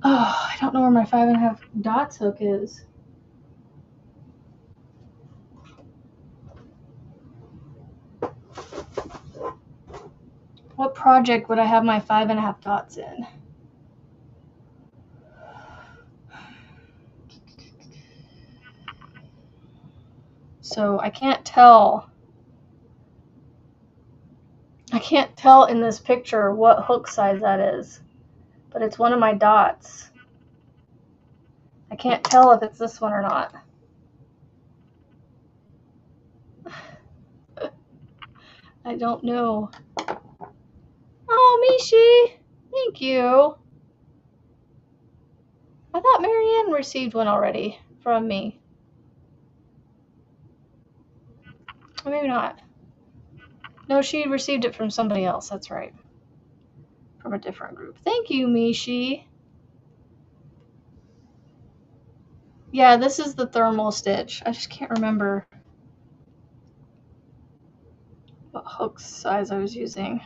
Oh, I don't know where my 5.5 dots hook is. What project would I have my 5.5 dots in? So I can't tell. I can't tell in this picture what hook size that is, but it's one of my dots. I can't tell if it's this one or not. I don't know. Oh, Mishi! Thank you. I thought Marianne received one already from me. Or maybe not. No, she received it from somebody else. That's right. From a different group. Thank you, Mishi. Yeah, this is the thermal stitch. I just can't remember what hook size I was using.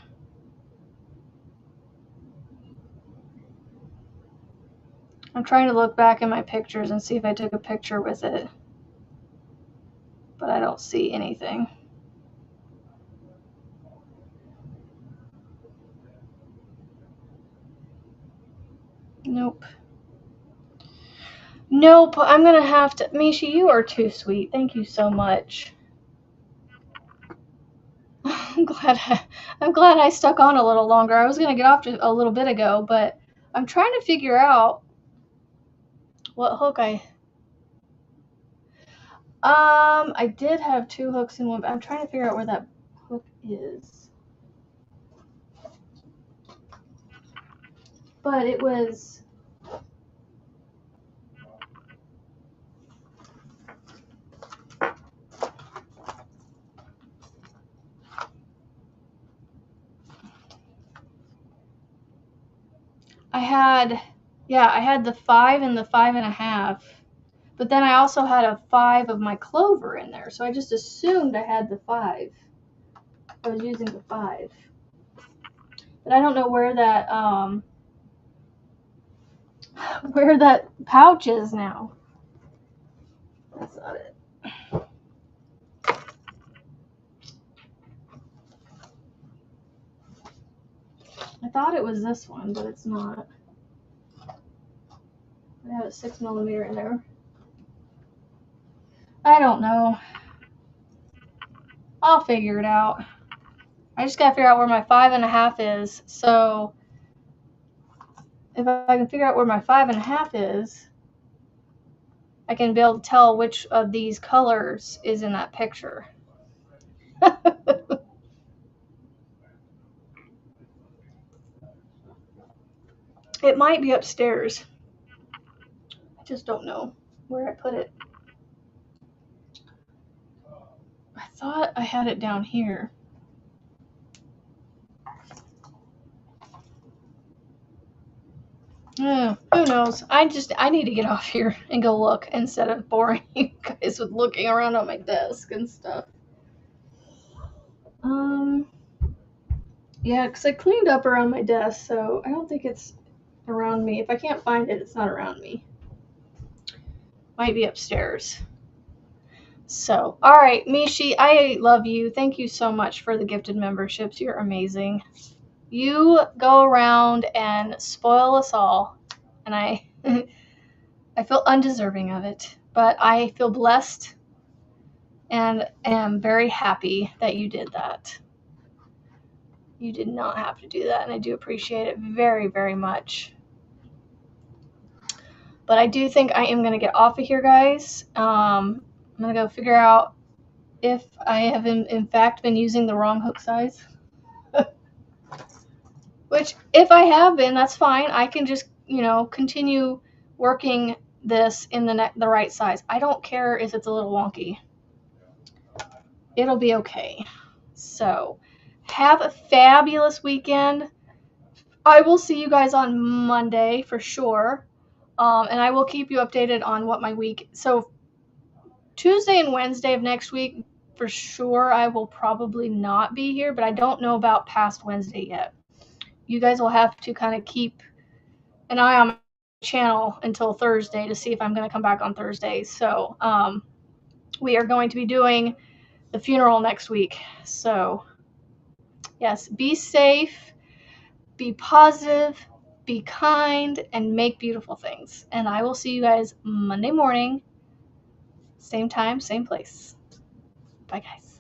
I'm trying to look back in my pictures and see if I took a picture with it, but I don't see anything. Nope. Nope, I'm gonna have to. Mishi, you are too sweet. Thank you so much. I'm glad I stuck on a little longer. I was gonna get off a little bit ago, but I'm trying to figure out what hook I did have 2 hooks in one, but I'm trying to figure out where that hook is. But it was I had the 5 and the 5.5, but then I also had a 5 of my clover in there, so I just assumed I had the 5. I was using the 5, but I don't know where that pouch is now. That's not it. thought it was this one, but it's not. I have a 6mm in there. I don't know. I'll figure it out. I just gotta figure out where my 5.5 is. So if I can figure out where my 5.5 is, I can be able to tell which of these colors is in that picture. It might be upstairs. I just don't know where I put it. I thought I had it down here. Oh, who knows? I need to get off here and go look instead of boring you guys with looking around on my desk and stuff. Yeah, because I cleaned up around my desk, so I don't think it's around me. If I can't find it, it's not around me. Might be upstairs. So, all right, Mishi, I love you. Thank you so much for the gifted memberships. You're amazing. You go around and spoil us all, and I I feel undeserving of it, but I feel blessed and am very happy that you did that. You did not have to do that, and I do appreciate it very, very much. But I do think I am going to get off of here, guys. I'm going to go figure out if I have in fact been using the wrong hook size. Which, if I have been, that's fine. I can just, continue working this in the right size. I don't care if it's a little wonky. It'll be okay. So, have a fabulous weekend. I will see you guys on Monday for sure. And I will keep you updated on what my week. So, Tuesday and Wednesday of next week, for sure, I will probably not be here, but I don't know about past Wednesday yet. You guys will have to kind of keep an eye on my channel until Thursday to see if I'm going to come back on Thursday. So, we are going to be doing the funeral next week. So, yes, be safe, be positive, be kind, and make beautiful things. And I will see you guys Monday morning, same time, same place. Bye, guys.